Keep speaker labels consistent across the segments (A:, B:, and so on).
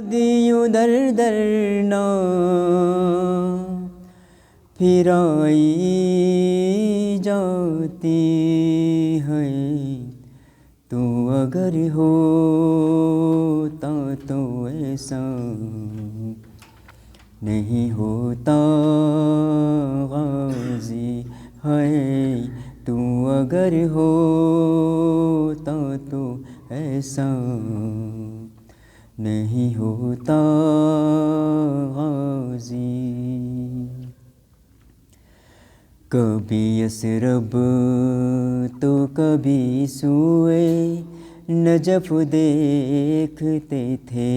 A: دیوں در در نہ پھرائی جاتی ہے، تو اگر ہوتا تو ایسا نہیں ہوتا غازی ہے، تو اگر ہوتا تو ایسا نہیں ہوتا غازی۔ کبھی یثرب تو کبھی سوئے نجف دیکھتے تھے،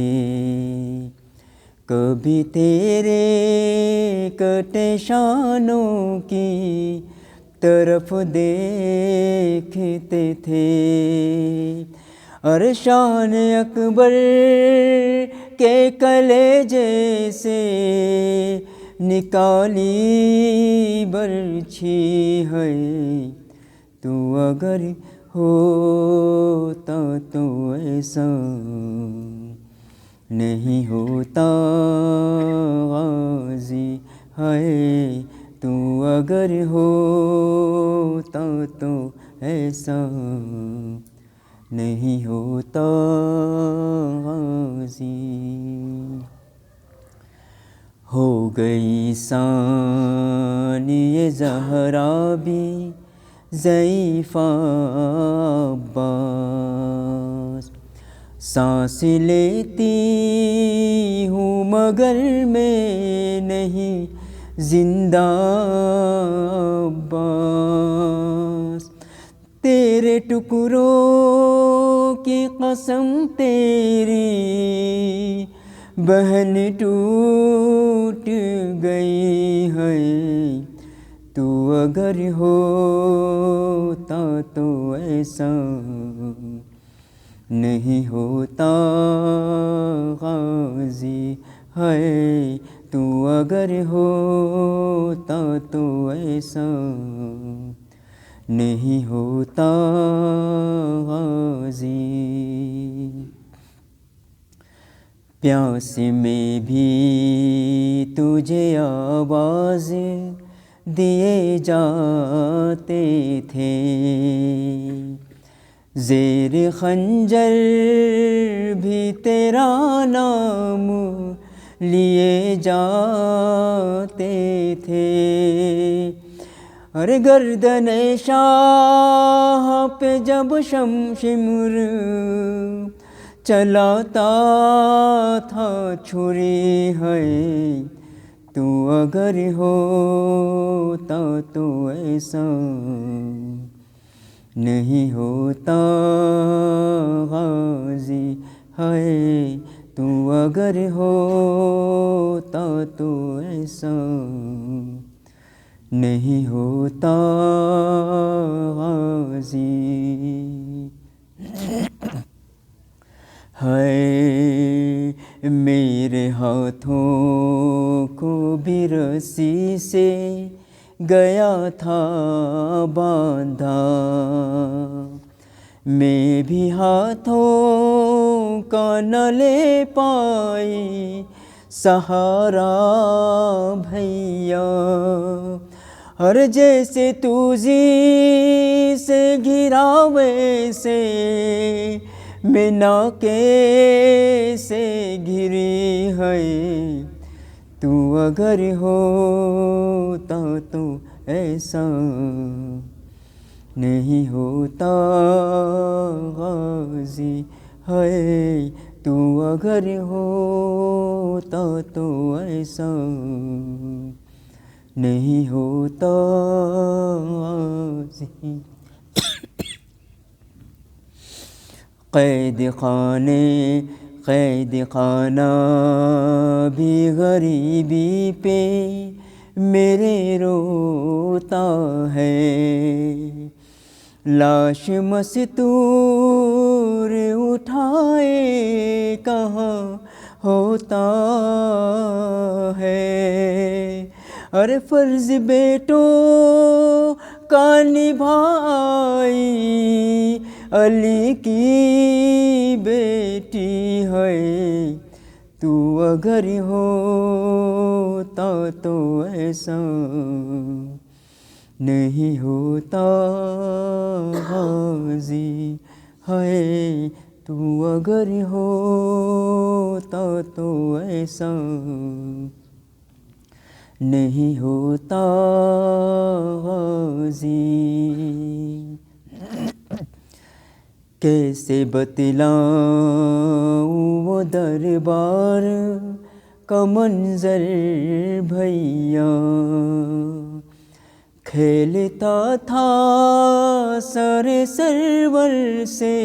A: کبھی تیرے کٹے شانوں کی طرف دیکھتے تھے، اور شان اکبر کے کلیجے سے نکالی برچھی ہے، تو اگر ہوتا تو ایسا نہیں ہوتا غازی ہے، تو اگر ہوتا تو ایسا نہیں ہوتا غازی۔ ہو گئی ثانی زہرا بھی ضعیفہ عباس، سانس لیتی ہوں مگر میں نہیں زندہ عباس، تیرے ٹکڑوں کی قسم تیری بہن ٹوٹ گئی ہے، تو اگر ہوتا تو ایسا نہیں ہوتا غازی ہے، تو اگر ہوتا تو ایسا نہیں ہوتا غازی۔ پیاس میں بھی تجھے آواز دیے جاتے تھے، زیر خنجر بھی تیرا نام لیے جاتے تھے، اور گردن شاہ پہ جب شمشمر چلاتا تھا چھری ہے، تو اگر ہوتا تو ایسا نہیں ہوتا غازی ہے، تو اگر ہوتا تو ایسا نہیں ہوتا غازی ہے۔ میرے ہاتھوں کو بھی رسی سے گیا تھا باندھا، میں بھی ہاتھوں کا نہ لے پائی سہارا بھیا، اور جیسے تو زی سے گھرا ویسے میں ناکے سے گھری ہے، تو اگر ہوتا تو ایسا نہیں ہوتا غازی ہے، تو اگر ہوتا تو ایسا نہیں ہوتا غازی۔ قید خانہ بھی غریبی پہ میرے روتا ہے، لاش مستور اٹھائے کہاں ہوتا ہے، اور فرض بیٹوں کا نبھائی علی کی بیٹی ہے، تو اگر ہوتا تو ایسا نہیں ہوتا غازی، ہے تو اگر ہوتا تو ایسا نہیں ہوتا غازی۔ کیسے بتلاؤں وہ دربار کا منظر بھیا، کھیلتا تھا سر سرور سے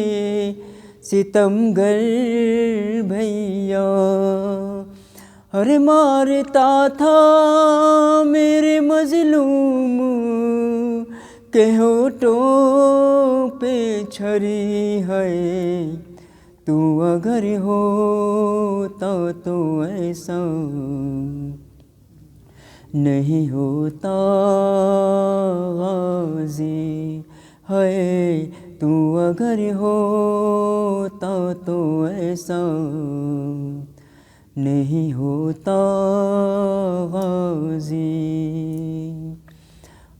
A: ستمگر بھیا، ارے مارتا تھا میرے مظلوم کے ہونٹوں پہ چھری، ہے تو اگر ہوتا تو ایسا نہیں ہوتا غازی، ہے تو اگر ہوتا تو ایسا نہیں ہوتا غازی۔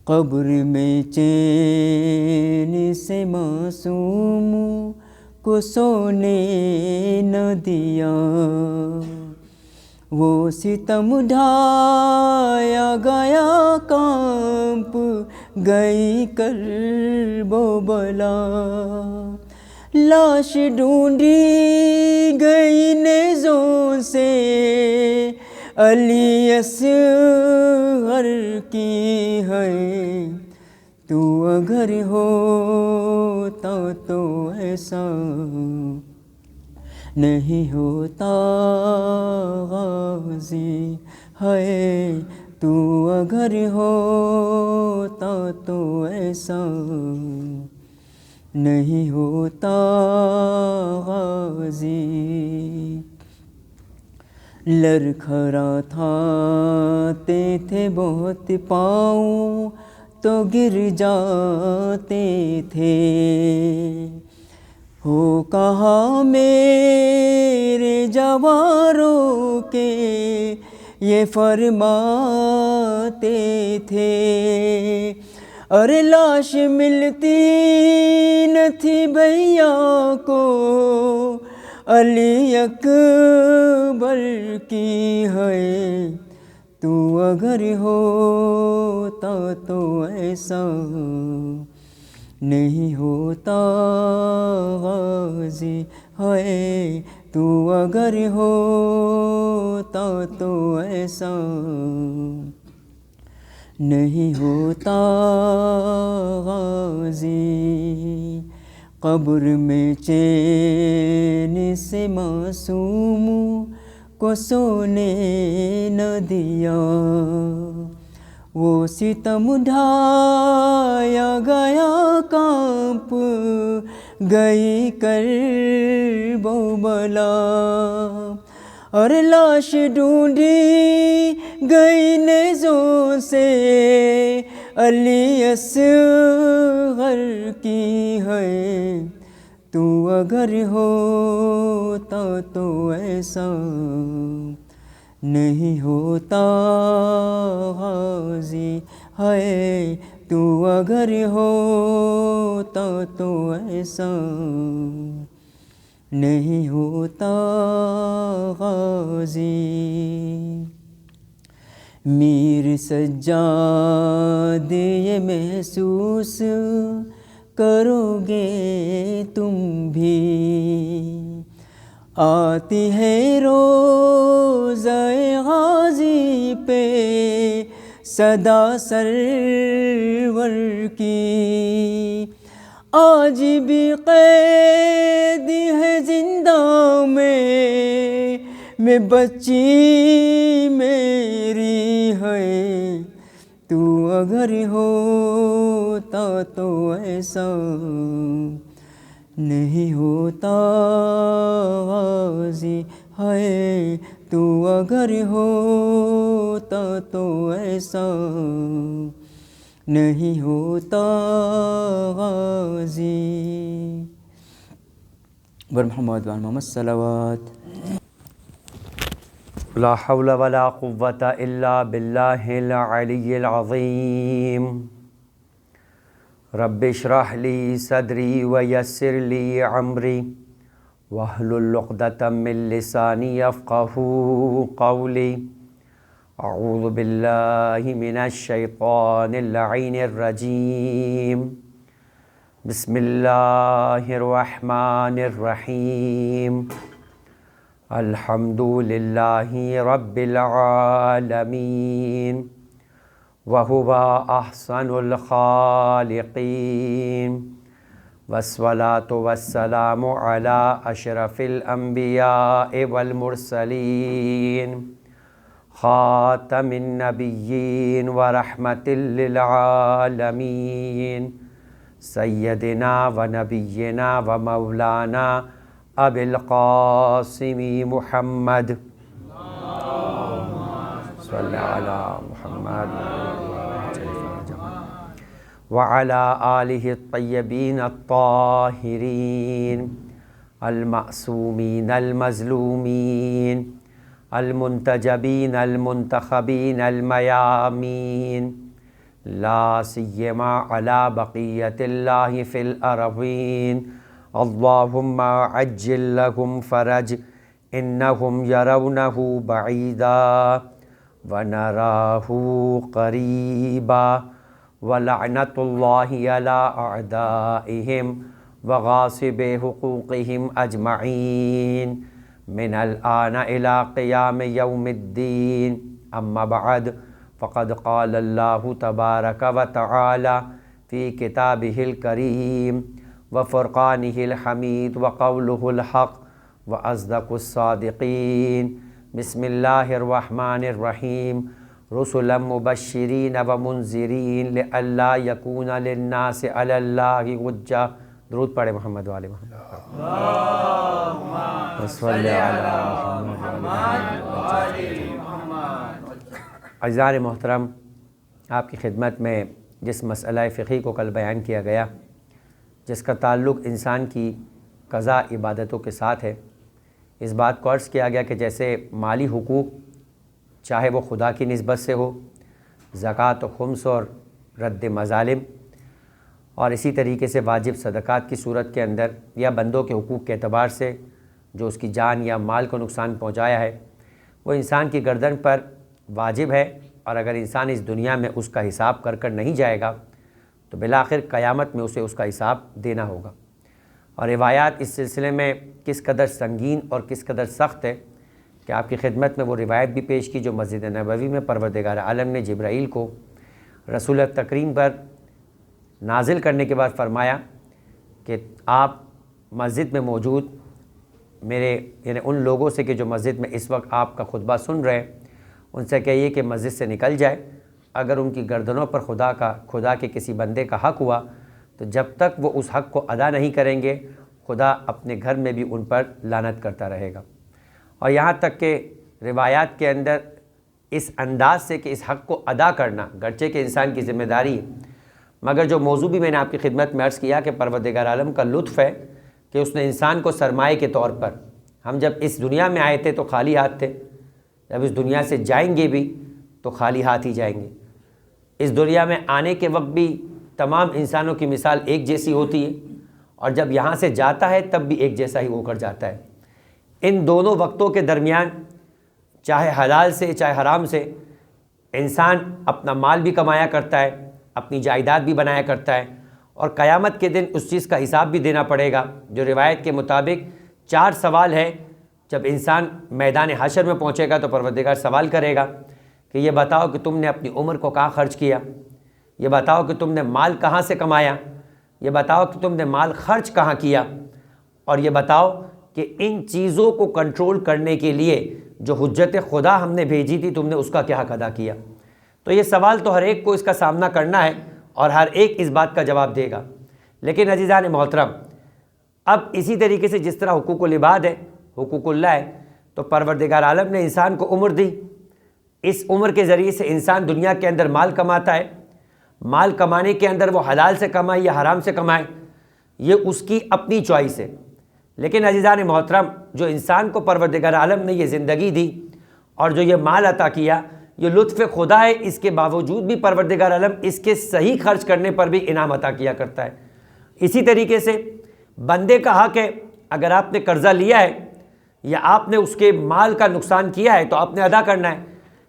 A: قبر میں چین سے معصوم کو سونے نہ دیا، وہ ستم ڈھایا گیا کانپ گئی کرب و بلا، لاش ڈھونڈی گئی نیزوں سے علی اصغر کی، ہے تو اگر ہوتا تو ایسا نہیں ہوتا غازی، ہے تو اگر ہوتا تو ایسا نہیں ہوتا غازی۔ لڑکھڑاتے تھے بہت پاؤں تو گر جاتے تھے، ہو کہاں میرے جواروں کے یہ فرماتے تھے، ارے لاش ملتی نہ تھی بھیا کو علی اکبر کی، ہے تو اگر ہوتا تو ایسا نہیں ہوتا غازی، ہے تو اگر ہوتا تو ایسا نہیں ہوتا غازی۔ قبر میں چین سے معصوم کو سونے نہ دیا، وہ ستم ڈھایا گیا کانپ گئی کرب و بلا، اور لاش ڈھونڈی گئی نیزوں سے علی اصغر کی، ہے تو اگر ہوتا تو ایسا نہیں ہوتا غازی، ہے تو اگر ہوتا تو ایسا نہیں ہوتا غازی۔ میر سجاد یہ محسوس کرو گے تم بھی، آتی ہے روزہ غازی پہ صدا سرور کی، آج بھی قید ہے زندہ میں بچی میری، ہے تو اگر ہوتا تو ایسا نہیں ہوتا غازی، ہے تو اگر ہوتا تو ایسا نہیں ہوتا غازی۔ بر محمد وعلی محمد صلوات۔
B: لا حول ولا قوة إلا بالله العلي العظيم رب اشرح لي صدري ويسر لي أمري واحلل عقدة من لساني يفقهوا قولي أعوذ بالله من الشيطان اللعين الرجيم بسم الله الرحمن الرحيم الحمد لله رب العالمين وهو أحسن الخالقين والصلاة والسلام على أشرف الأنبياء والمرسلين خاتم النبيين ورحمة للعالمين سيدنا ونبينا ومولانا أبي القاسم محمد صل على محمد وعلى آله الطيبين الطاهرين المعصومين المظلومين المنتجبين المنتخبين الميامين لا سيما على بقية الله في الأرضين اللهم عجل لهم فرج إنهم يرونه بعيدا ونراه قريبا ولعنة الله على أعدائهم وغاصب حقوقهم أجمعين من الآن إلى قيام يوم الدين أما بعد فقد قال الله تبارك وتعالى في كتابه الكريم وفرقانه الحميد وقوله الحق وأصدق الصادقين بسم الله الرحمن الرحيم رسلا مبشرين ومنذرين لئلا يكون للناس على الله حجة درود پڑھے محمد والے محمد اللهم صل على محمد عزیزان محترم، آپ کی خدمت میں جس مسئلہ فقہی کو کل بیان کیا گیا، جس کا تعلق انسان کی قضا عبادتوں کے ساتھ ہے، اس بات کو عرض کیا گیا کہ جیسے مالی حقوق چاہے وہ خدا کی نسبت سے ہو، زکوٰۃ و خمس اور رد مظالم، اور اسی طریقے سے واجب صدقات کی صورت کے اندر یا بندوں کے حقوق کے اعتبار سے جو اس کی جان یا مال کو نقصان پہنچایا ہے، وہ انسان کی گردن پر واجب ہے، اور اگر انسان اس دنیا میں اس کا حساب کر نہیں جائے گا تو بالآخر قیامت میں اسے اس کا حساب دینا ہوگا۔ اور روایات اس سلسلے میں کس قدر سنگین اور کس قدر سخت ہے کہ آپ کی خدمت میں وہ روایت بھی پیش کی جو مسجد نبوی میں پروردگار عالم نے جبرائیل کو رسول تکریم پر نازل کرنے کے بعد فرمایا کہ آپ مسجد میں موجود میرے یعنی ان لوگوں سے کہ جو مسجد میں اس وقت آپ کا خطبہ سن رہے ہیں، ان سے کہیے کہ مسجد سے نکل جائے۔ اگر ان کی گردنوں پر خدا کے کسی بندے کا حق ہوا تو جب تک وہ اس حق کو ادا نہیں کریں گے، خدا اپنے گھر میں بھی ان پر لعنت کرتا رہے گا۔ اور یہاں تک کہ روایات کے اندر اس انداز سے کہ اس حق کو ادا کرنا گرچہ کہ انسان کی ذمہ داری ہے، مگر جو موضوع بھی میں نے آپ کی خدمت میں عرض کیا کہ پروردگار عالم کا لطف ہے کہ اس نے انسان کو سرمایے کے طور پر، ہم جب اس دنیا میں آئے تھے تو خالی ہاتھ تھے، جب اس دنیا سے جائیں گے بھی تو خالی ہاتھ ہی جائیں گے۔ اس دنیا میں آنے کے وقت بھی تمام انسانوں کی مثال ایک جیسی ہوتی ہے، اور جب یہاں سے جاتا ہے تب بھی ایک جیسا ہی ہو کر جاتا ہے۔ ان دونوں وقتوں کے درمیان چاہے حلال سے چاہے حرام سے انسان اپنا مال بھی کمایا کرتا ہے، اپنی جائیداد بھی بنایا کرتا ہے، اور قیامت کے دن اس چیز کا حساب بھی دینا پڑے گا۔ جو روایت کے مطابق 4 سوال ہے، جب انسان میدان حشر میں پہنچے گا تو پروردگار سوال کرے گا کہ یہ بتاؤ کہ تم نے اپنی عمر کو کہاں خرچ کیا، یہ بتاؤ کہ تم نے مال کہاں سے کمایا، یہ بتاؤ کہ تم نے مال خرچ کہاں کیا، اور یہ بتاؤ کہ ان چیزوں کو کنٹرول کرنے کے لیے جو حجت خدا ہم نے بھیجی تھی تم نے اس کا کیا حق ادا کیا۔ تو یہ سوال تو ہر ایک کو اس کا سامنا کرنا ہے اور ہر ایک اس بات کا جواب دے گا۔ لیکن عزیزان محترم، اب اسی طریقے سے جس طرح حقوق العباد ہے، حقوق اللہ ہے، تو پروردگار عالم نے انسان کو عمر دی، اس عمر کے ذریعے سے انسان دنیا کے اندر مال کماتا ہے، مال کمانے کے اندر وہ حلال سے کمائے یا حرام سے کمائے یہ اس کی اپنی چوائس ہے۔ لیکن عزیزان محترم، جو انسان کو پروردگار عالم نے یہ زندگی دی اور جو یہ مال عطا کیا یہ لطف خدا ہے، اس کے باوجود بھی پروردگار عالم اس کے صحیح خرچ کرنے پر بھی انعام عطا کیا کرتا ہے۔ اسی طریقے سے بندے کا حق ہے، اگر آپ نے قرضہ لیا ہے یا آپ نے اس کے مال کا نقصان کیا ہے تو آپ نے ادا کرنا ہے،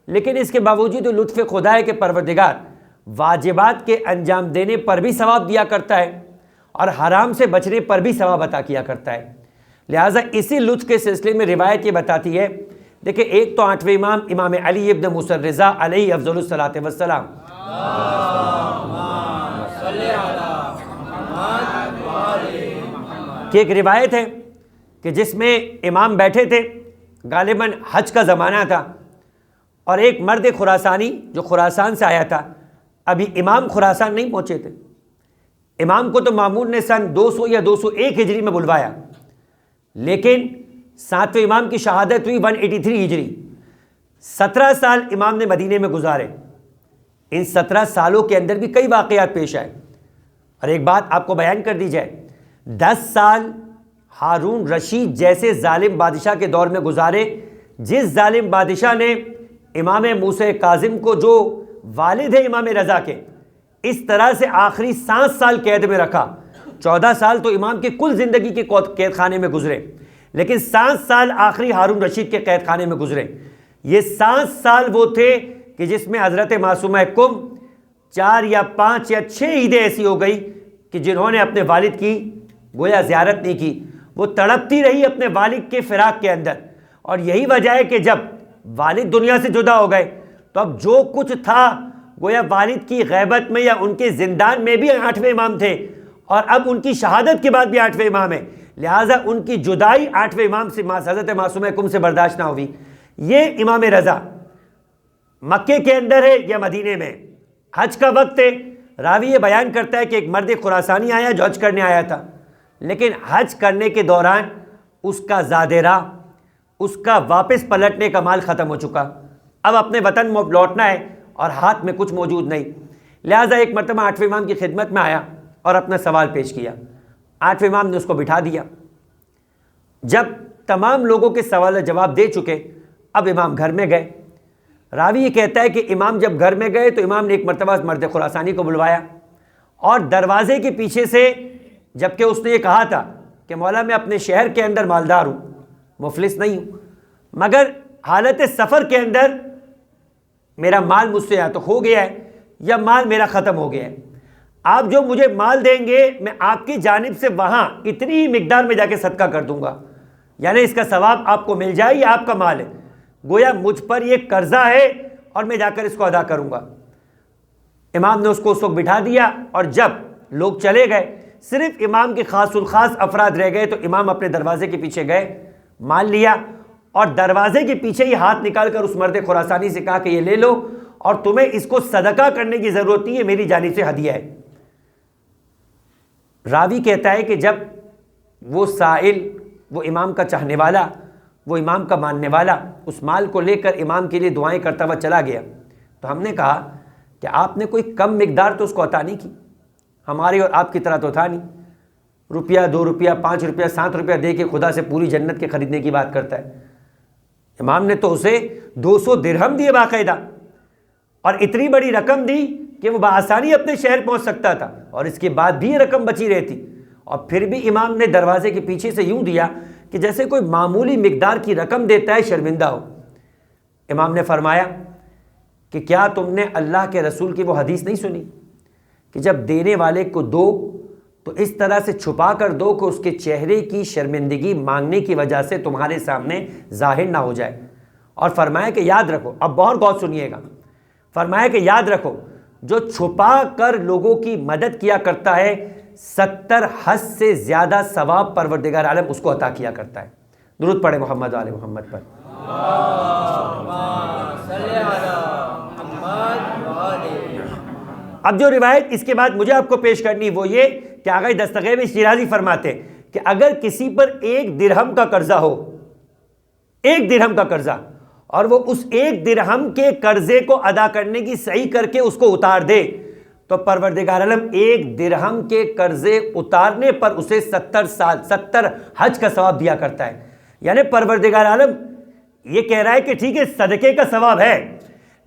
B: لیکن اس کے باوجود لطف خدا ہے کہ پروردگار واجبات کے انجام دینے پر بھی ثواب دیا کرتا ہے اور حرام سے بچنے پر بھی ثواب عطا کیا کرتا ہے۔ لہٰذا اسی لطف کے سلسلے میں روایت یہ بتاتی ہے، دیکھیں ایک تو 8ویں امام امام علی ابن موسیٰ الرضا علیہ افضل الصلاۃ والسلام، کہ ایک روایت ہے کہ جس میں امام بیٹھے تھے، غالباً حج کا زمانہ تھا، اور ایک مرد خراسانی جو خراسان سے آیا تھا، ابھی امام خراسان نہیں پہنچے تھے، امام کو تو مامون نے سن 200 یا 201 ہجری میں بلوایا، لیکن 7ویں امام کی شہادت ہوئی 183 ہجری۔ 17 سال امام نے مدینے میں گزارے، ان 17 سالوں کے اندر بھی کئی واقعات پیش آئے، اور ایک بات آپ کو بیان کر دی جائے، 10 سال ہارون رشید جیسے ظالم بادشاہ کے دور میں گزارے، جس ظالم بادشاہ نے امام موسیٰ کاظم کو جو والد ہے امام رضا کے اس طرح سے آخری 7 سال قید میں رکھا۔ 14 سال تو امام کی کل زندگی کے قید خانے میں گزرے، لیکن 7 سال آخری ہارون رشید کے قید خانے میں گزرے۔ یہ 7 سال وہ تھے کہ جس میں حضرت معصومہ کم 4 یا 5 یا 6 عیدیں ایسی ہو گئی کہ جنہوں نے اپنے والد کی گویا زیارت نہیں کی، وہ تڑپتی رہی اپنے والد کے فراق کے اندر، اور یہی وجہ ہے کہ جب والد دنیا سے جدا ہو گئے تو اب جو کچھ تھا گویا والد کی غیبت میں یا ان کے زندان میں بھی 8ویں امام تھے، اور اب ان کی شہادت کے بعد بھی 8ویں امام ہے، لہٰذا ان کی جدائی 8ویں امام سے حضرت معصومہ کم سے برداشت نہ ہوئی۔ یہ امام رضا مکے کے اندر ہے یا مدینے میں، حج کا وقت ہے، راوی یہ بیان کرتا ہے کہ ایک مرد خراسانی آیا جو حج کرنے آیا تھا، لیکن حج کرنے کے دوران اس کا زادِ راہ، اس کا واپس پلٹنے کا مال ختم ہو چکا، اب اپنے وطن میں لوٹنا ہے اور ہاتھ میں کچھ موجود نہیں، لہٰذا ایک مرتبہ 8ویں امام کی خدمت میں آیا اور اپنا سوال پیش کیا۔ 8ویں امام نے اس کو بٹھا دیا۔ جب تمام لوگوں کے سوال جواب دے چکے، اب امام گھر میں گئے۔ راوی یہ کہتا ہے کہ امام جب گھر میں گئے تو امام نے ایک مرتبہ مرد خراسانی کو بلوایا، اور دروازے کے پیچھے سے، جبکہ اس نے یہ کہا تھا کہ مولا میں اپنے شہر کے اندر مالدار ہوں، مفلس نہیں ہوں، مگر حالت سفر کے اندر میرا مال مجھ سے یا تو ہو گیا ہے یا مال میرا ختم ہو گیا ہے، آپ جو مجھے مال دیں گے میں آپ کی جانب سے وہاں اتنی ہی مقدار میں جا کے صدقہ کر دوں گا، یعنی اس کا ثواب آپ کو مل جائے، یہ آپ کا مال ہے، گویا مجھ پر یہ قرضہ ہے اور میں جا کر اس کو ادا کروں گا۔ امام نے اس کو اس وقت بٹھا دیا، اور جب لوگ چلے گئے صرف امام کے خاص الخاص افراد رہ گئے، تو امام اپنے دروازے کے پیچھے گئے، مال لیا، اور دروازے کے پیچھے ہی ہاتھ نکال کر اس مرد خراسانی سے کہا کہ یہ لے لو، اور تمہیں اس کو صدقہ کرنے کی ضرورت نہیں ہے، میری جانب سے ہدیہ ہے۔ راوی کہتا ہے کہ جب وہ سائل، وہ امام کا چاہنے والا، وہ امام کا ماننے والا اس مال کو لے کر امام کے لیے دعائیں کرتا ہوا چلا گیا، تو ہم نے کہا کہ آپ نے کوئی کم مقدار تو اس کو عطا نہیں کی، ہماری اور آپ کی طرح تو تھا نہیں، روپیہ 2 روپیہ 5 روپیہ 7 روپیہ دے کے خدا سے پوری جنت کے خریدنے کی بات کرتا ہے۔ امام نے تو اسے 200 درہم دیے باقاعدہ، اور اتنی بڑی رقم دی کہ وہ بآسانی اپنے شہر پہنچ سکتا تھا، اور اس کے بعد بھی یہ رقم بچی رہتی، اور پھر بھی امام نے دروازے کے پیچھے سے یوں دیا کہ جیسے کوئی معمولی مقدار کی رقم دیتا ہے شرمندہ ہو۔ امام نے فرمایا کہ کیا تم نے اللہ کے رسول کی وہ حدیث نہیں سنی کہ جب دینے والے کو دو تو اس طرح سے چھپا کر دو کہ اس کے چہرے کی شرمندگی مانگنے کی وجہ سے تمہارے سامنے ظاہر نہ ہو جائے، اور فرمایا کہ یاد رکھو، اب بہت غور سنیے گا، فرمایا کہ یاد رکھو جو چھپا کر لوگوں کی مدد کیا کرتا ہے 70 حج سے زیادہ ثواب پروردگار عالم اس کو عطا کیا کرتا ہے۔ درود پڑھے محمد و آل محمد پر۔ اب جو روایت اس کے بعد مجھے آپ کو پیش کرنی وہ یہ کہ آغا دستغیب شیرازی فرماتے ہیں کہ اگر کسی پر 1 درہم کا قرضہ ہو، 1 درہم کا قرضہ، اور وہ اس 1 درہم کے قرضے کو ادا کرنے کی صحیح کر کے اس کو اتار دے، تو پروردگار عالم 1 درہم کے قرضے اتارنے پر اسے 70 حج کا ثواب دیا کرتا ہے۔ یعنی پروردگار عالم یہ کہہ رہا ہے کہ ٹھیک ہے صدقے کا ثواب ہے،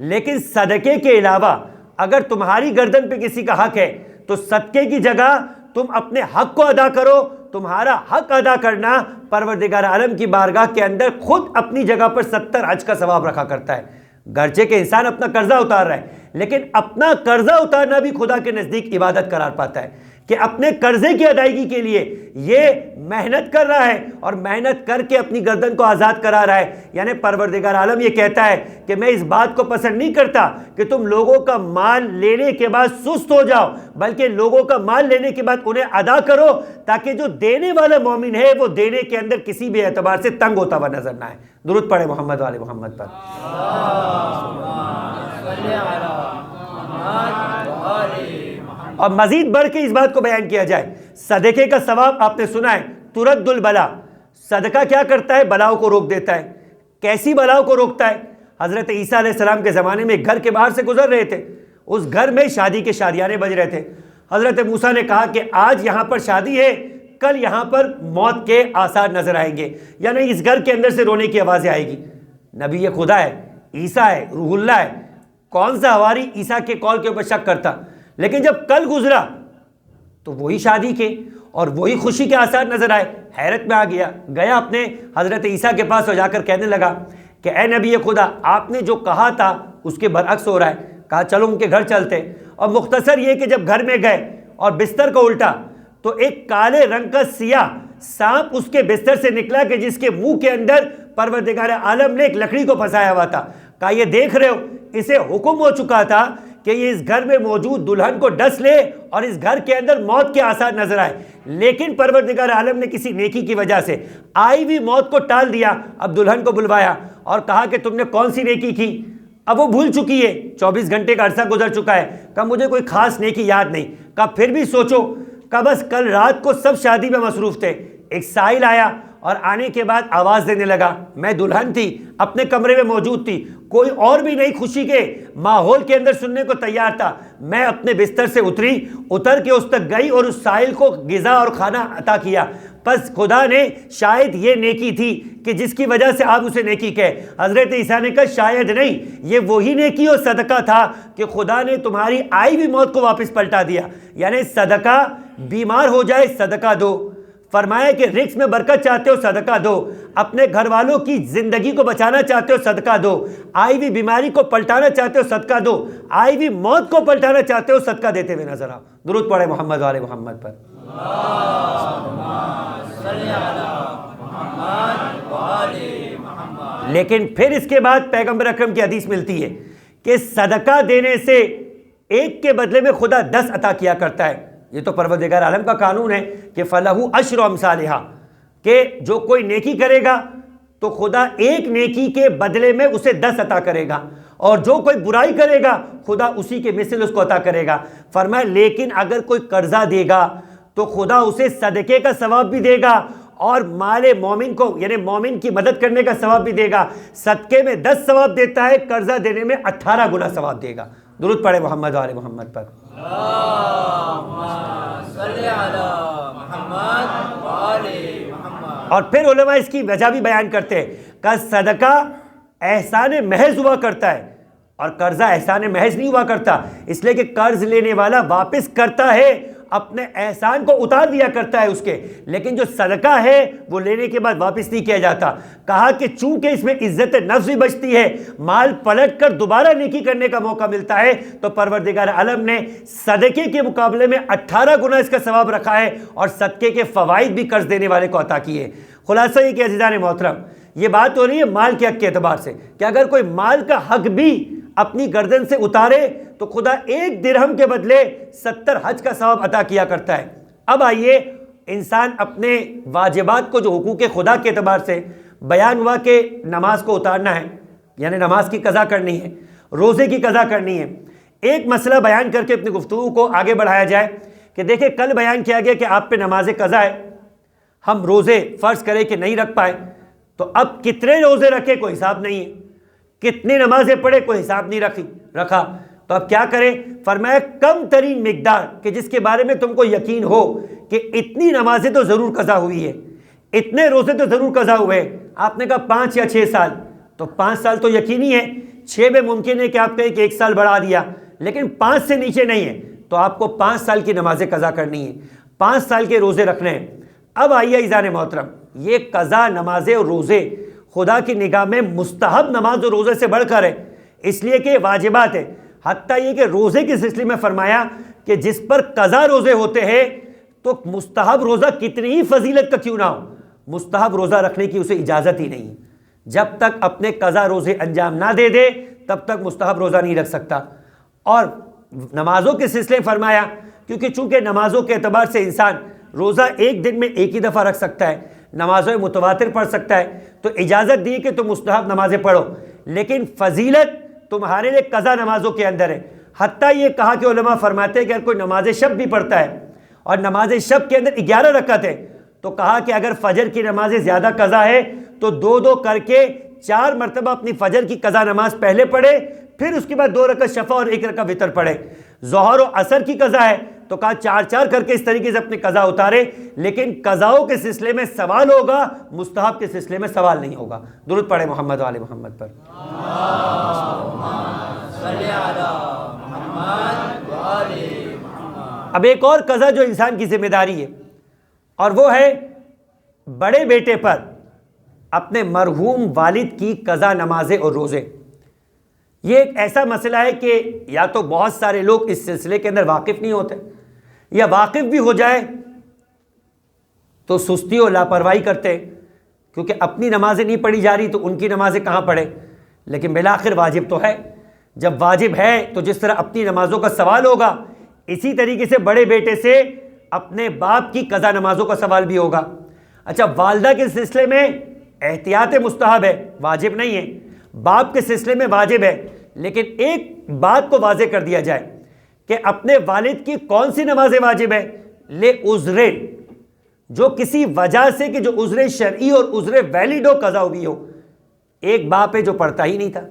B: لیکن صدقے کے علاوہ اگر تمہاری گردن پہ کسی کا حق ہے تو صدقے کی جگہ تم اپنے حق کو ادا کرو۔ تمہارا حق ادا کرنا پروردگار عالم کی بارگاہ کے اندر خود اپنی جگہ پر 70 حج کا ثواب رکھا کرتا ہے۔ گرچہ کہ انسان اپنا قرضہ اتار رہا ہے، لیکن اپنا قرضہ اتارنا بھی خدا کے نزدیک عبادت قرار پاتا ہے، کہ اپنے قرضے کی ادائیگی کے لیے یہ محنت کر رہا ہے اور محنت کر کے اپنی گردن کو آزاد کرا رہا ہے۔ یعنی پروردگار عالم یہ کہتا ہے کہ میں اس بات کو پسند نہیں کرتا کہ تم لوگوں کا مال لینے کے بعد سست ہو جاؤ، بلکہ لوگوں کا مال لینے کے بعد انہیں ادا کرو، تاکہ جو دینے والا مومن ہے وہ دینے کے اندر کسی بھی اعتبار سے تنگ ہوتا ہوا نظر نہ آئے۔ درود پڑھے محمد والے محمد پر۔ اور مزید بڑھ کے اس بات کو بیان کیا جائے، صدقے کا ثواب آپ نے سنا ہے، ترد البلا۔ صدقہ کیا کرتا ہے؟ بلاؤں کو روک دیتا ہے۔ کیسی بلاؤں کو روکتا ہے؟ حضرت عیسیٰ علیہ السلام کے زمانے میں ایک گھر کے باہر سے گزر رہے تھے، اس گھر میں شادی کے شادیانے بج رہے تھے۔ حضرت موسیٰ نے کہا کہ آج یہاں پر شادی ہے، کل یہاں پر موت کے آثار نظر آئیں گے، یعنی اس گھر کے اندر سے رونے کی آوازیں آئے گی۔ نبی خدا ہے، عیسیٰ ہے، روح اللہ ہے، کون سا حواری عیسیٰ کے قول کے اوپر شک کرتا؟ لیکن جب کل گزرا تو وہی شادی کے اور وہی خوشی کے آثار نظر آئے۔ حیرت میں آ گیا اپنے حضرت عیسیٰ کے پاس اور جا کر کہنے لگا کہ اے نبی خدا، آپ نے جو کہا تھا اس کے برعکس ہو رہا ہے۔ کہا چلو ان کے گھر چلتے، اور مختصر یہ کہ جب گھر میں گئے اور بستر کو الٹا تو ایک کالے رنگ کا سیاہ سانپ اس کے بستر سے نکلا کہ جس کے منہ کے اندر پروردگار عالم نے ایک لکڑی کو پھنسایا ہوا تھا۔ کہا یہ دیکھ رہے ہو، اسے حکم ہو چکا تھا کہ یہ اس گھر میں موجود دلہن کو ڈس لے اور اس گھر کے اندر موت کے آثار نظر آئے، لیکن پروردگار عالم نے کسی نیکی کی وجہ سے آئی بھی موت کو ٹال دیا۔ اب دلہن کو بلوایا اور کہا کہ تم نے کون سی نیکی کی؟ اب وہ بھول چکی ہے، 24 گھنٹے کا عرصہ گزر چکا ہے۔ کہا مجھے کوئی خاص نیکی یاد نہیں۔ کہا پھر بھی سوچو۔ کہا بس کل رات کو سب شادی میں مصروف تھے، ایک سائل آیا اور آنے کے بعد آواز دینے لگا، میں دلہن تھی، اپنے کمرے میں موجود تھی، کوئی اور بھی نہیں خوشی کے ماحول کے اندر سننے کو تیار تھا۔ میں اپنے بستر سے اتر کے اس تک گئی اور اس سائل کو غذا اور کھانا عطا کیا۔ پس خدا نے شاید یہ نیکی تھی کہ جس کی وجہ سے آپ اسے نیکی کہے۔ حضرت عیسیٰ نے کہا شاید نہیں، یہ وہی نیکی اور صدقہ تھا کہ خدا نے تمہاری آئی بھی موت کو واپس پلٹا دیا۔ یعنی صدقہ، بیمار ہو جائے صدقہ دو، فرمایا کہ رزق میں برکت چاہتے ہو صدقہ دو، اپنے گھر والوں کی زندگی کو بچانا چاہتے ہو صدقہ دو، آئی ہوئی بیماری کو پلٹانا چاہتے ہو صدقہ دو، آئی ہوئی موت کو پلٹانا چاہتے ہو صدقہ دیتے ہوئے نظر آؤ۔ درود پڑھے محمد والے محمد پر۔ لیکن پھر اس کے بعد پیغمبر اکرم کی حدیث ملتی ہے کہ صدقہ دینے سے ایک کے بدلے میں خدا 10 عطا کیا کرتا ہے۔ یہ تو پروردگار عالم کا قانون ہے کہ فَلَهُ عَشْرُ أَمْثَالِهَا، کہ جو کوئی نیکی کرے گا تو خدا ایک نیکی کے بدلے میں اسے 10 عطا کرے گا، اور جو کوئی برائی کرے گا خدا اسی کے مثل اس کو عطا کرے گا۔ فرمایا لیکن اگر کوئی قرضہ دے گا تو خدا اسے صدقے کا ثواب بھی دے گا اور مال مومن کو، یعنی مومن کی مدد کرنے کا ثواب بھی دے گا۔ صدقے میں 10 ثواب دیتا ہے، قرضہ دینے میں 18 گنا ثواب دے گا۔ درود پڑھے محمد والے محمد پر۔ اور پھر علماء اس کی وجہ بھی بیان کرتے ہیں کہ صدقہ احسان محض ہوا کرتا ہے اور قرضہ احسان محض نہیں ہوا کرتا، اس لیے کہ قرض لینے والا واپس کرتا ہے، اپنے احسان کو اتار دیا کرتا ہے اس کے، لیکن جو صدقہ ہے وہ لینے کے بعد واپس نہیں کیا جاتا۔ کہا کہ چونکہ اس میں عزت نفس بھی بچتی ہے، مال پلٹ کر دوبارہ نیکی کرنے کا موقع ملتا ہے، تو پروردگار عالم نے صدقے کے مقابلے میں 18 گنا اس کا ثواب رکھا ہے اور صدقے کے فوائد بھی قرض دینے والے کو عطا کیے۔ خلاصہ یہ کہ عزیزان محترم، یہ بات ہو رہی ہے مال کے حق کے اعتبار سے کہ اگر کوئی مال کا حق بھی اپنی گردن سے اتارے تو خدا 1 درہم کے بدلے 70 حج کا ثواب عطا کیا کرتا ہے۔ اب آئیے، انسان اپنے واجبات کو جو حقوق خدا کے اعتبار سے بیان ہوا کہ نماز کو اتارنا ہے، یعنی نماز کی قضا کرنی ہے، روزے کی قضا کرنی ہے، ایک مسئلہ بیان کر کے اپنی گفتگو کو آگے بڑھایا جائے کہ دیکھیں کل بیان کیا گیا کہ آپ پہ نماز قضا ہے، ہم روزے فرض کریں کہ نہیں رکھ پائے، تو اب کتنے روزے رکھے کوئی حساب نہیں ہے، کتنی نمازیں پڑھے کوئی حساب نہیں رکھا، تو اب کیا کریں؟ فرمایا کم ترین مقدار کہ جس کے بارے میں تم کو یقین ہو کہ اتنی نمازیں تو ضرور قضا ہوئی ہے، اتنے روزے تو ضرور قضا ہوئے۔ آپ نے کہا 5 یا 6 سال، تو 5 سال تو یقینی ہے، 6 میں ممکن ہے کہ آپ کہیں کہ 1 سال بڑھا دیا، لیکن 5 سے نیچے نہیں ہے، تو آپ کو 5 سال کی نمازیں قضا کرنی ہے، 5 سال کے روزے رکھنے ہیں۔ اب آئیے عزیزان محترم، یہ قضا نمازیں اور روزے خدا کی نگاہ میں مستحب نماز اور روزے سے بڑھ کر ہے، اس لیے کہ واجبات ہے۔ حتیٰ یہ کہ روزے کے سلسلے میں فرمایا کہ جس پر قضا روزے ہوتے ہیں تو مستحب روزہ کتنی ہی فضیلت کا کیوں نہ ہو، مستحب روزہ رکھنے کی اسے اجازت ہی نہیں، جب تک اپنے قضا روزے انجام نہ دے دے تب تک مستحب روزہ نہیں رکھ سکتا۔ اور نمازوں کے سلسلے میں فرمایا کیونکہ چونکہ نمازوں کے اعتبار سے انسان روزہ ایک دن میں ایک ہی دفعہ رکھ سکتا ہے، نمازوں متواتر پڑھ سکتا ہے، تو اجازت دی کہ تم مستحب نمازیں پڑھو، لیکن فضیلت تمہارے لیے قضا نمازوں کے اندر ہے۔ حتیٰ یہ کہا کہ علماء فرماتے ہیں کہ اگر کوئی نماز شب بھی پڑھتا ہے اور نماز شب کے اندر 11 رکعت ہے، تو کہا کہ اگر فجر کی نمازیں زیادہ قضا ہے تو 2 کر کے 4 مرتبہ اپنی فجر کی قضا نماز پہلے پڑھے، پھر اس کے بعد 2 رکعت شفع اور 1 رکعت وتر پڑھے۔ ظہر و عصر کی قضا ہے تو کہا 4 کر کے اس طریقے سے اپنی قضا اتارے، لیکن قضاؤں کے سلسلے میں سوال ہوگا، مستحب کے سلسلے میں سوال نہیں ہوگا۔ درود پڑھے محمد و آل محمد پر۔ اب ایک اور قضا جو انسان کی ذمہ داری ہے، اور وہ ہے بڑے بیٹے پر اپنے مرحوم والد کی قضا نمازیں اور روزے۔ یہ ایک ایسا مسئلہ ہے کہ یا تو بہت سارے لوگ اس سلسلے کے اندر واقف نہیں ہوتے، یا واقف بھی ہو جائے تو سستی اور لاپرواہی کرتے، کیونکہ اپنی نمازیں نہیں پڑھی جا رہی تو ان کی نمازیں کہاں پڑھے۔ لیکن بالآخر واجب تو ہے، جب واجب ہے تو جس طرح اپنی نمازوں کا سوال ہوگا، اسی طریقے سے بڑے بیٹے سے اپنے باپ کی قضا نمازوں کا سوال بھی ہوگا۔ اچھا، والدہ کے سلسلے میں احتیاط مستحب ہے، واجب نہیں ہے، باپ کے سلسلے میں واجب ہے، لیکن ایک بات کو واضح کر دیا جائے کہ اپنے والد کی کون سی نمازیں واجب ہے؟ لے عذر، جو کسی وجہ سے کہ جو عذر شرعی اور عذر ویلڈ ہو قضا ہوئی ہو۔ ایک باپ ہے جو پڑھتا ہی نہیں تھا،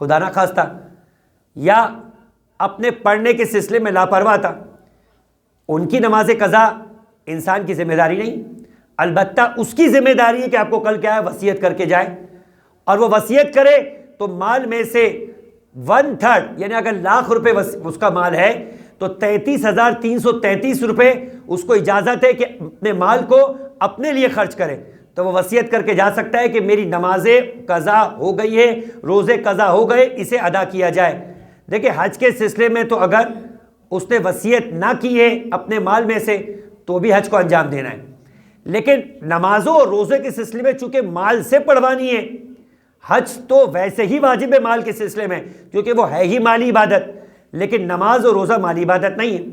B: خدا نہ خواستہ، یا اپنے پڑھنے کے سلسلے میں لاپرواہ تھا، ان کی نماز قضا انسان کی ذمہ داری نہیں، البتہ اس کی ذمہ داری ہے کہ آپ کو کل کیا ہے، وصیت کر کے جائے، اور وہ وصیت کرے تو مال میں سے 1/3، یعنی اگر ₹1,00,000 اس کا مال ہے تو 33,333 روپے اس کو اجازت ہے کہ اپنے مال کو اپنے لیے خرچ کرے، تو وہ وصیت کر کے جا سکتا ہے کہ میری نمازیں قضا ہو گئی ہے، روزے قضا ہو گئے، اسے ادا کیا جائے۔ دیکھیں حج کے سلسلے میں تو اگر اس نے وصیت نہ کی ہے اپنے مال میں سے تو بھی حج کو انجام دینا ہے، لیکن نمازوں اور روزے کے سلسلے میں چونکہ مال سے پڑھوانی ہے، حج تو ویسے ہی واجب ہے مال کے سلسلے میں کیونکہ وہ ہے ہی مالی عبادت، لیکن نماز اور روزہ مالی عبادت نہیں ہے۔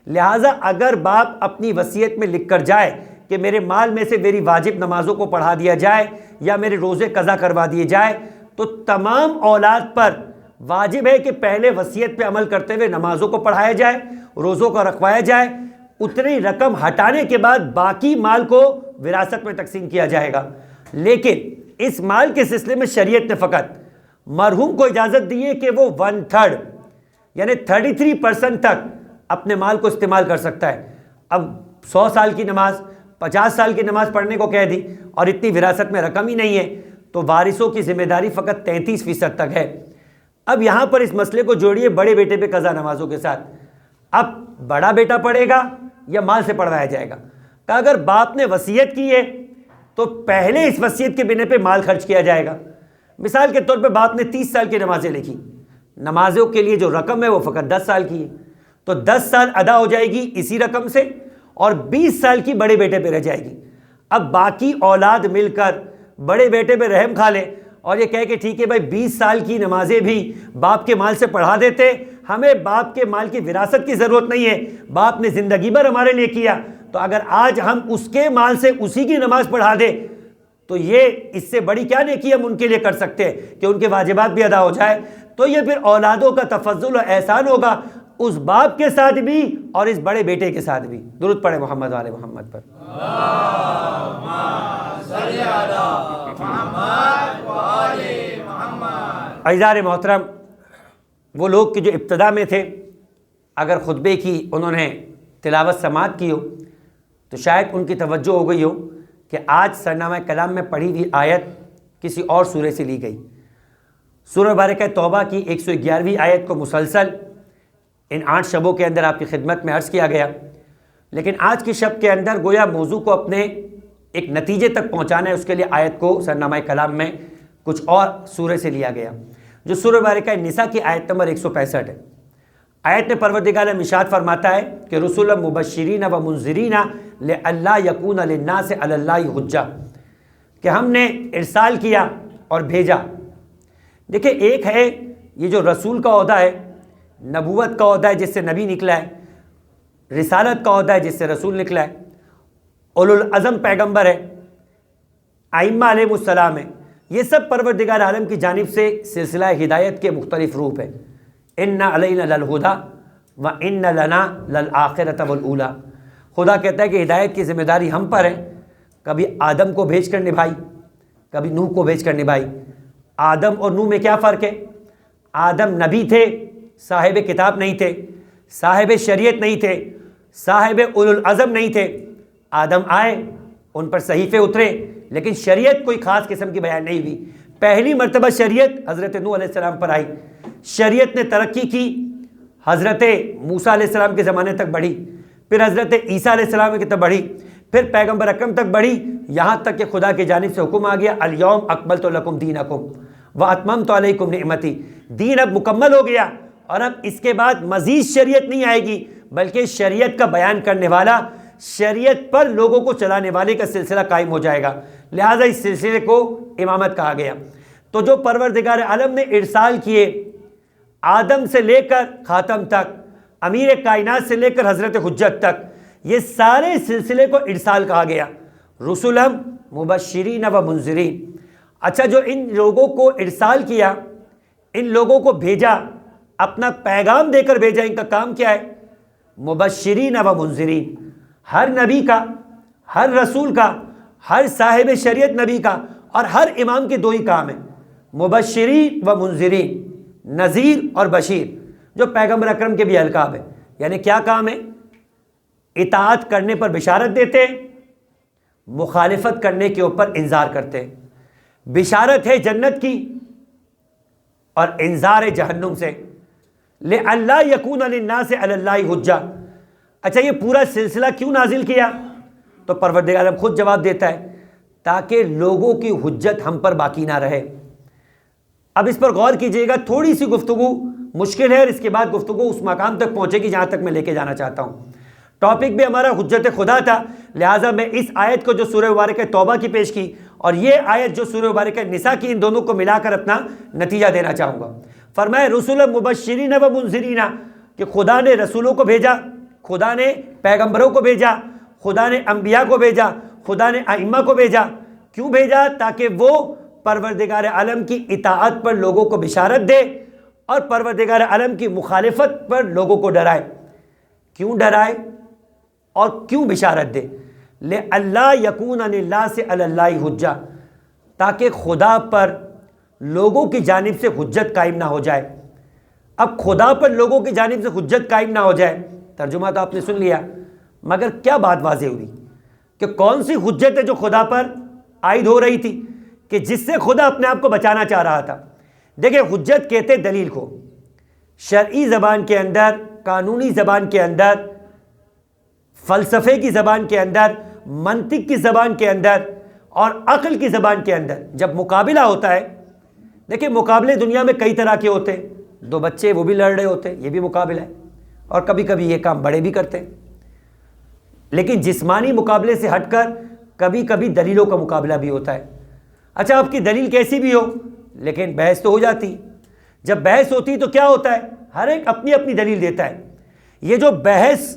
B: لہٰذا اگر باپ اپنی وصیت میں لکھ کر جائے کہ میرے مال میں سے میری واجب نمازوں کو پڑھا دیا جائے یا میرے روزے قضا کروا دیے جائے، تو تمام اولاد پر واجب ہے کہ پہلے وصیت پہ عمل کرتے ہوئے نمازوں کو پڑھایا جائے، روزوں کو رکھوایا جائے، اتنی رقم ہٹانے کے بعد باقی مال کو وراثت میں تقسیم کیا جائے گا۔ لیکن اس مال کے سلسلے میں شریعت نے فقط مرحوم کو اجازت دی ہے کہ وہ 1/3 یعنی 33% تک اپنے مال کو استعمال کر سکتا ہے۔ اب 100 سال کی نماز، 50 سال کی نماز پڑھنے کو کہہ دی اور اتنی وراثت میں رقم ہی نہیں ہے، تو وارثوں کی ذمہ داری فقط 33% تک ہے۔ اب یہاں پر اس مسئلے کو جوڑیے بڑے بیٹے پہ قضا نمازوں کے ساتھ۔ اب بڑا بیٹا پڑھے گا یا مال سے پڑھوایا جائے گا؟ کہ اگر باپ نے وصیت کی ہے تو پہلے اس وصیت کے بنے پہ مال خرچ کیا جائے گا۔ مثال کے طور پہ باپ نے 30 سال کی نمازیں لکھی، نمازوں کے لیے جو رقم ہے وہ فقط 10 سال کی ہے، تو 10 سال ادا ہو جائے گی اسی رقم سے، اور 20 سال کی بڑے بیٹے پہ رہ جائے گی۔ اب باقی اولاد مل کر بڑے بیٹے پہ رحم کھا لے اور یہ کہے کہ ٹھیک ہے بھائی 20 سال کی نمازیں بھی باپ کے مال سے پڑھا دیتے، ہمیں باپ کے مال کی وراثت کی ضرورت نہیں ہے، باپ نے زندگی بھر ہمارے لیے کیا، تو اگر آج ہم اس کے مال سے اسی کی نماز پڑھا دیں تو یہ اس سے بڑی کیا نیکی ہم ان کے لیے کر سکتے ہیں کہ ان کے واجبات بھی ادا ہو جائے۔ تو یہ پھر اولادوں کا تفضل و احسان ہوگا اس باپ کے ساتھ بھی اور اس بڑے بیٹے کے ساتھ بھی۔ درود پڑھے محمد و آل محمد پر۔ عزیزان محترم، وہ لوگ کہ جو ابتدا میں تھے اگر خطبے کی انہوں نے تلاوت سماعت کی ہو تو شاید ان کی توجہ ہو گئی ہو کہ آج سرنامہ کلام میں پڑھی ہوئی آیت کسی اور سورہ سے لی گئی۔ سورہ مبارکہ توبہ کی 111ویں آیت کو مسلسل ان 8 شبوں کے اندر آپ کی خدمت میں عرض کیا گیا، لیکن آج کی شب کے اندر گویا موضوع کو اپنے ایک نتیجے تک پہنچانا ہے، اس کے لیے آیت کو سرنامہ کلام میں کچھ اور سورہ سے لیا گیا، جو سورہ مبارکہ نساء کی آیت نمبر 165 ہے۔ آیت میں پروردگار ارشاد فرماتا ہے کہ رسولا مبشرین و منذرین لئلا یکون للناس علی اللہ حجہ، کہ ہم نے ارسال کیا اور بھیجا۔ دیکھیں، ایک ہے یہ جو رسول کا عہدہ ہے، نبوت کا عہدہ ہے جس سے نبی نکلا ہے، رسالت کا عہدہ ہے جس سے رسول نکلا ہے، اولو العزم پیغمبر ہے، ائمہ علیہ السلام ہے، یہ سب پروردگار عالم کی جانب سے سلسلہ ہدایت کے مختلف روپ ہیں۔ اِنَّ عَلَيْنَا لَلْهُدَىٰ وَإِنَّ لَنَا لَلْآخِرَةَ وَالْأُولَىٰ۔ خدا کہتا ہے کہ ہدایت کی ذمہ داری ہم پر ہے۔ کبھی آدم کو بھیج کر نبھائی، کبھی نوح کو بھیج کر نبھائی۔ آدم اور نوح میں کیا فرق ہے؟ آدم نبی تھے، صاحب کتاب نہیں تھے، صاحب شریعت نہیں تھے، صاحب اولو العزم نہیں تھے۔ آدم آئے، ان پر صحیفے اترے، لیکن شریعت کوئی خاص قسم کی بیان نہیں ہوئی۔ پہلی مرتبہ شریعت حضرت نوح علیہ السلام پر آئی، شریعت نے ترقی کی، حضرت موسیٰ علیہ السلام کے زمانے تک بڑھی، پھر حضرت عیسیٰ علیہ السلام کی تک بڑھی، پھر پیغمبر اکرم تک بڑھی، یہاں تک کہ خدا کی جانب سے حکم آ گیا الیوم اکملت لکم دینکم واتممت علیکم نعمتی۔ دین اب مکمل ہو گیا، اور اب اس کے بعد مزید شریعت نہیں آئے گی، بلکہ شریعت کا بیان کرنے والا، شریعت پر لوگوں کو چلانے والے کا سلسلہ قائم ہو جائے گا۔ لہٰذا اس سلسلے کو امامت کہا گیا۔ تو جو پروردگار عالم نے ارسال کیے، آدم سے لے کر خاتم تک، امیر کائنات سے لے کر حضرت حجت تک، یہ سارے سلسلے کو ارسال کہا گیا۔ رسولم مبشرین و منذرین۔ اچھا، جو ان لوگوں کو ارسال کیا، ان لوگوں کو بھیجا، اپنا پیغام دے کر بھیجا، ان کا کام کیا ہے؟ مبشرین و منذرین۔ ہر نبی کا، ہر رسول کا، ہر صاحب شریعت نبی کا اور ہر امام کے دو ہی کام ہیں، مبشرین و منذرین، نذیر اور بشیر، جو پیغمبر اکرم کے بھی القاب ہے۔ یعنی کیا کام ہے؟ اطاعت کرنے پر بشارت دیتے ہیں، مخالفت کرنے کے اوپر انذار کرتے ہیں۔ بشارت ہے جنت کی اور انذار ہے جہنم سے۔ لئلا یکون للناس علی اللہ حجہ۔ اچھا، یہ پورا سلسلہ کیوں نازل کیا؟ تو پروردگار عالم خود جواب دیتا ہے، تاکہ لوگوں کی حجت ہم پر باقی نہ رہے۔ اب اس پر غور کیجئے گا، تھوڑی سی گفتگو مشکل ہے، اور اس کے بعد گفتگو اس مقام تک پہنچے گی جہاں تک میں لے کے جانا چاہتا ہوں۔ ٹاپک بھی ہمارا حجت خدا تھا، لہٰذا میں اس آیت کو جو سورہ مبارکہ توبہ کی پیش کی، اور یہ آیت جو سورہ مبارکہ نساء کی، ان دونوں کو ملا کر اپنا نتیجہ دینا چاہوں گا۔ فرمایا رسول مبشرین و منذرین، کہ خدا نے رسولوں کو بھیجا، خدا نے پیغمبروں کو بھیجا، خدا نے انبیاء کو بھیجا، خدا نے ائمہ کو بھیجا۔ کیوں بھیجا؟ تاکہ وہ پروردگار عالم کی اطاعت پر لوگوں کو بشارت دے اور پروردگار عالم کی مخالفت پر لوگوں کو ڈرائے۔ کیوں ڈرائے اور کیوں بشارت دے؟ لِأَلَّا يَكُونَ لِلنَّاسِ عَلَى اللَّهِ حُجَّةٌ، تاکہ خدا پر لوگوں کی جانب سے حجت قائم نہ ہو جائے۔ اب خدا پر لوگوں کی جانب سے حجت قائم نہ ہو جائے، ترجمہ تو آپ نے سن لیا، مگر کیا بات واضح ہوئی کہ کون سی حجت ہے جو خدا پر عائد ہو رہی تھی، کہ جس سے خدا اپنے آپ کو بچانا چاہ رہا تھا؟ دیکھیں، حجت کہتے دلیل کو، شرعی زبان کے اندر، قانونی زبان کے اندر، فلسفے کی زبان کے اندر، منطق کی زبان کے اندر اور عقل کی زبان کے اندر جب مقابلہ ہوتا ہے، دیکھیں مقابلے دنیا میں کئی طرح کے ہوتے ہیں، دو بچے وہ بھی لڑ رہے ہوتے ہیں، یہ بھی مقابلہ ہے، اور کبھی کبھی یہ کام بڑے بھی کرتے ہیں۔ لیکن جسمانی مقابلے سے ہٹ کر کبھی کبھی دلیلوں کا مقابلہ بھی ہوتا ہے۔ اچھا، آپ کی دلیل کیسی بھی ہو، لیکن بحث تو ہو جاتی۔ جب بحث ہوتی تو کیا ہوتا ہے؟ ہر ایک اپنی اپنی دلیل دیتا ہے۔ یہ جو بحث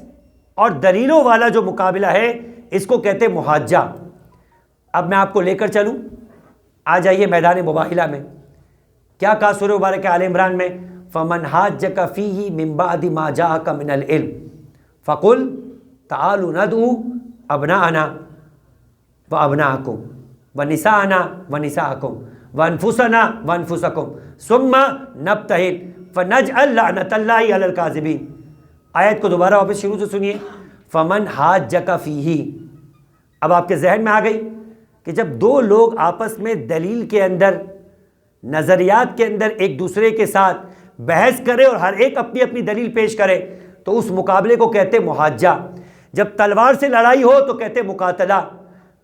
B: اور دلیلوں والا جو مقابلہ ہے، اس کو کہتے ہیں محاجہ۔ اب میں آپ کو لے کر چلوں، آ جائیے میدان مباحلہ میں۔ کیا کہا سورہ مبارکہ آل عمران میں؟ فَمَنْ حَاجَّكَ فِيهِ مِنْ بَعْدِ مَا جَاءَكَ مِنَ الْعِلْمِ فَقُلْ تَعَالُوا نَدْعُوا أَبْنَاءَنَا وَأَبْنَاءَكُمْ وَنِسَاءَنَا وَنِسَاءَكُمْ وَأَنفُسَنَا وَأَنفُسَكُمْ ثُمَّ نَبْتَهِلْ فَنَجْعَلْ لَعْنَةَ اللَّهِ عَلَى الْكَاذِبِينَ۔ آیت کو دوبارہ واپس شروع سے سنیے، فَمَنْ حَاجَّكَ فِيهِ۔ اب آپ کے ذہن میں آ گئی کہ جب دو لوگ آپس میں دلیل کے اندر، نظریات کے اندر ایک دوسرے کے ساتھ بحث کرے اور ہر ایک اپنی اپنی دلیل پیش کرے تو اس مقابلے کو کہتے محاجہ. جب تلوار سے لڑائی ہو تو کہتے مقاتلہ.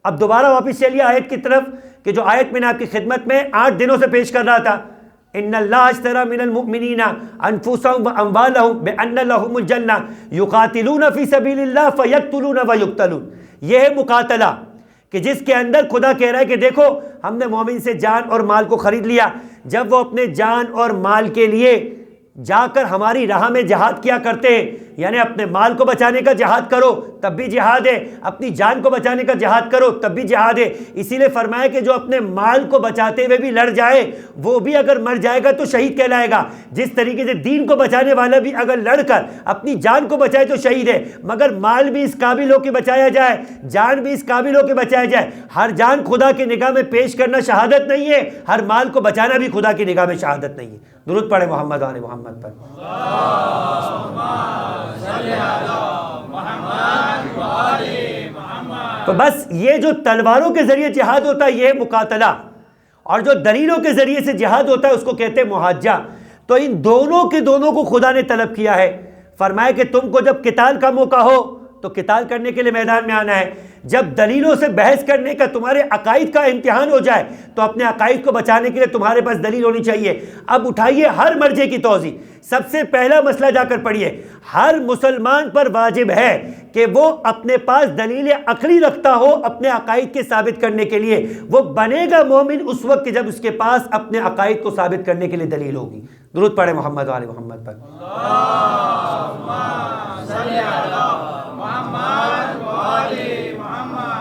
B: اب دوبارہ واپس چلیے آیت کی طرف، کہ جو آیت میں نے آپ کی خدمت میں 8 دنوں سے پیش کر رہا تھا. ان اللہ اشترى من المؤمنین انفسهم واموالهم بان لهم الجنہ یقاتلون فی سبیل اللہ فیقتلون ویقتلون. یہ ہے مقاتلہ کہ جس کے اندر خدا کہہ رہا ہے کہ دیکھو ہم نے مومن سے جان اور مال کو خرید لیا. جب وہ اپنے جان اور مال کے لیے جا کر ہماری راہ میں جہاد کیا کرتے ہیں، یعنی اپنے مال کو بچانے کا جہاد کرو تب بھی جہاد ہے، اپنی جان کو بچانے کا جہاد کرو تب بھی جہاد ہے. اسی لیے فرمایا کہ جو اپنے مال کو بچاتے ہوئے بھی لڑ جائے وہ بھی اگر مر جائے گا تو شہید کہلائے گا. جس طریقے سے دین کو بچانے والا بھی اگر لڑ کر اپنی جان کو بچائے تو شہید ہے، مگر مال بھی اس قابل ہو کے بچایا جائے، جان بھی اس قابل ہو کے بچایا جائے. ہر جان خدا کی نگاہ میں پیش کرنا شہادت نہیں ہے، ہر مال کو بچانا بھی خدا کی نگاہ میں شہادت نہیں ہے. درود پڑھے محمد آل محمد پر. تو بس یہ جو تلواروں کے ذریعے جہاد ہوتا ہے یہ ہے مقاتلہ، اور جو دلیلوں کے ذریعے سے جہاد ہوتا ہے اس کو کہتے ہیں محاجہ. تو ان دونوں کو خدا نے طلب کیا ہے. فرمایا کہ تم کو جب قتال کا موقع ہو تو قتال کرنے کے لیے میدان میں آنا ہے. جب دلیلوں سے بحث کرنے کا تمہارے عقائد کا امتحان ہو جائے تو اپنے عقائد کو بچانے کے لیے تمہارے پاس دلیل ہونی چاہیے. اب اٹھائیے ہر مرجے کی توضیح. سب سے پہلا مسئلہ جا کر پڑھیے. ہر مسلمان پر واجب ہے کہ وہ اپنے پاس دلیل عقلی رکھتا ہو اپنے عقائد کے ثابت کرنے کے لیے. وہ بنے گا مومن اس وقت کہ جب اس کے پاس اپنے عقائد کو ثابت کرنے کے لیے دلیل ہوگی. درود پڑھے محمد آل محمد پر.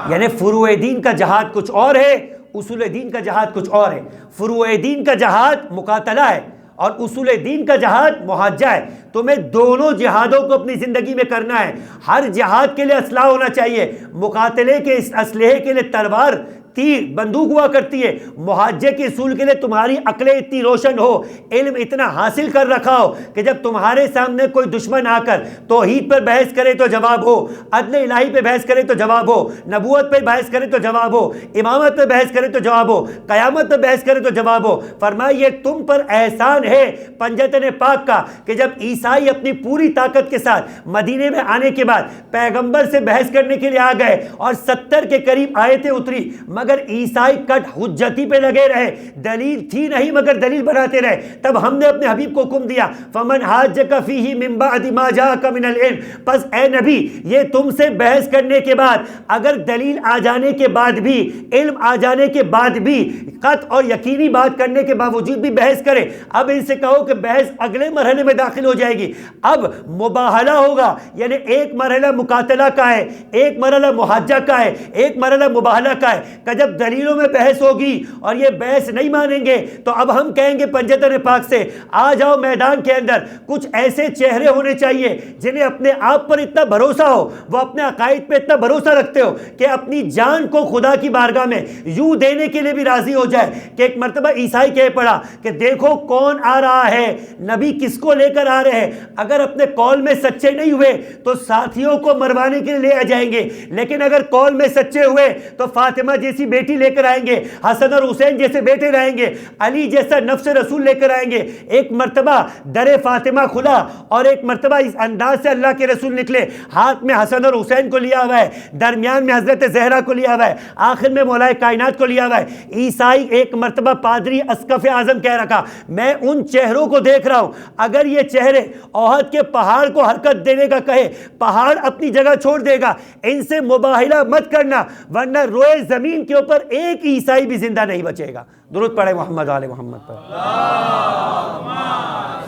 B: یعنی فروع دین کا جہاد کچھ اور ہے، اصول دین کا جہاد کچھ اور ہے. فروع دین کا جہاد مقاتلہ ہے اور اصول دین کا جہاد محاجہ ہے. تمہیں دونوں جہادوں کو اپنی زندگی میں کرنا ہے. ہر جہاد کے لیے اسلحہ ہونا چاہیے. مقاتلے کے اس اسلحے کے لیے تلوار، تیر، بندوق ہوا کرتی ہے. محاجے کے اصول کے لیے تمہاری عقلیں اتنی روشن ہو، علم اتنا حاصل کر رکھا ہو کہ جب تمہارے سامنے کوئی دشمن آ کر توحید پر بحث کرے تو جواب ہو، عدل الہی پہ بحث کرے تو جواب ہو، نبوت پہ بحث کرے تو جواب ہو، امامت پہ بحث کرے تو جواب ہو، قیامت پہ بحث کرے تو جواب ہو. فرمایا یہ تم پر احسان ہے پنجتن پاک کا کہ جب عیسائی اپنی پوری طاقت کے ساتھ مدینے میں آنے کے بعد پیغمبر سے بحث کرنے کے لیے آ گئے اور 70 کے قریب آیتیں اتری، مگر عیسائی کٹ حجتی پہ لگے رہے. دلیل تھی نہیں مگر دلیل بناتے رہے. تب ہم نے اپنے حبیب کو حکم دیا فمن حاجک فیہ من بعد ما جاءک من العلم. پس اے نبی یہ تم سے بحث کرنے کے بعد اگر دلیل آ جانے کے بعد بھی، علم آ جانے کے بعد بھی، قط اور یقینی بات کرنے کے باوجود بھی بحث کرے، اب ان سے کہو کہ بحث اگلے مرحلے میں داخل ہو جائے گی. اب مباہلہ ہوگا، یعنی ایک مرحلہ مقاتلہ کا ہے، ایک مرحلہ محاجہ کا ہے، ایک مرحلہ مباہلہ کا ہے. کہ جب دلیلوں میں بحث ہوگی اور یہ بحث نہیں مانیں گے تو اب ہم کہیں گے پنجتن پاک سے آ جاؤ میدان کے اندر. کچھ ایسے چہرے ہونے چاہیے جنہیں اپنے آپ پر اتنا بھروسہ ہو، وہ اپنے عقائد پہ اتنا بھروسہ رکھتے ہو کہ اپنی جان کو خدا کی بارگاہ میں یوں دینے کے لیے بھی راضی ہو جائے. کہ ایک مرتبہ عیسائی کہہ پڑا کہ دیکھو کون آ رہا ہے، نبی کس کو لے کر آ رہے ہیں. اگر اپنے قول میں سچے نہیں ہوئے تو ساتھیوں کو مروانے کے لیے لے آ جائیں گے، لیکن اگر قول میں سچے ہوئے تو فاطمہ جیسی بیٹی لے کر آئیں گے، حسن اور حسین جیسے بیٹے رہیں گے، علی جیسا نفس رسول لے کر آئیں گے. ایک مرتبہ در فاطمہ کھلا اور ایک مرتبہ اس انداز سے اللہ کے رسول نکلے، ہاتھ میں حسن اور حسین کو لیا ہوا ہے، درمیان میں حضرت زہرا کو لیا ہوا ہے، آخر میں مولا کائنات کو لیا ہوا ہے. عیسائی ایک مرتبہ پادری اسقف اعظم کہہ رکھا میں ان چہروں کو دیکھ رہا ہوں، اگر یہ چہرے احد کے پہاڑ کو حرکت دینے کا کہے پہاڑ اپنی جگہ چھوڑ دے گا. ان سے مباہلہ مت کرنا ورنہ روئے زمین کے اوپر ایک عیسائی بھی زندہ نہیں بچے گا. درود پڑھے محمد آل محمد پر. اللہم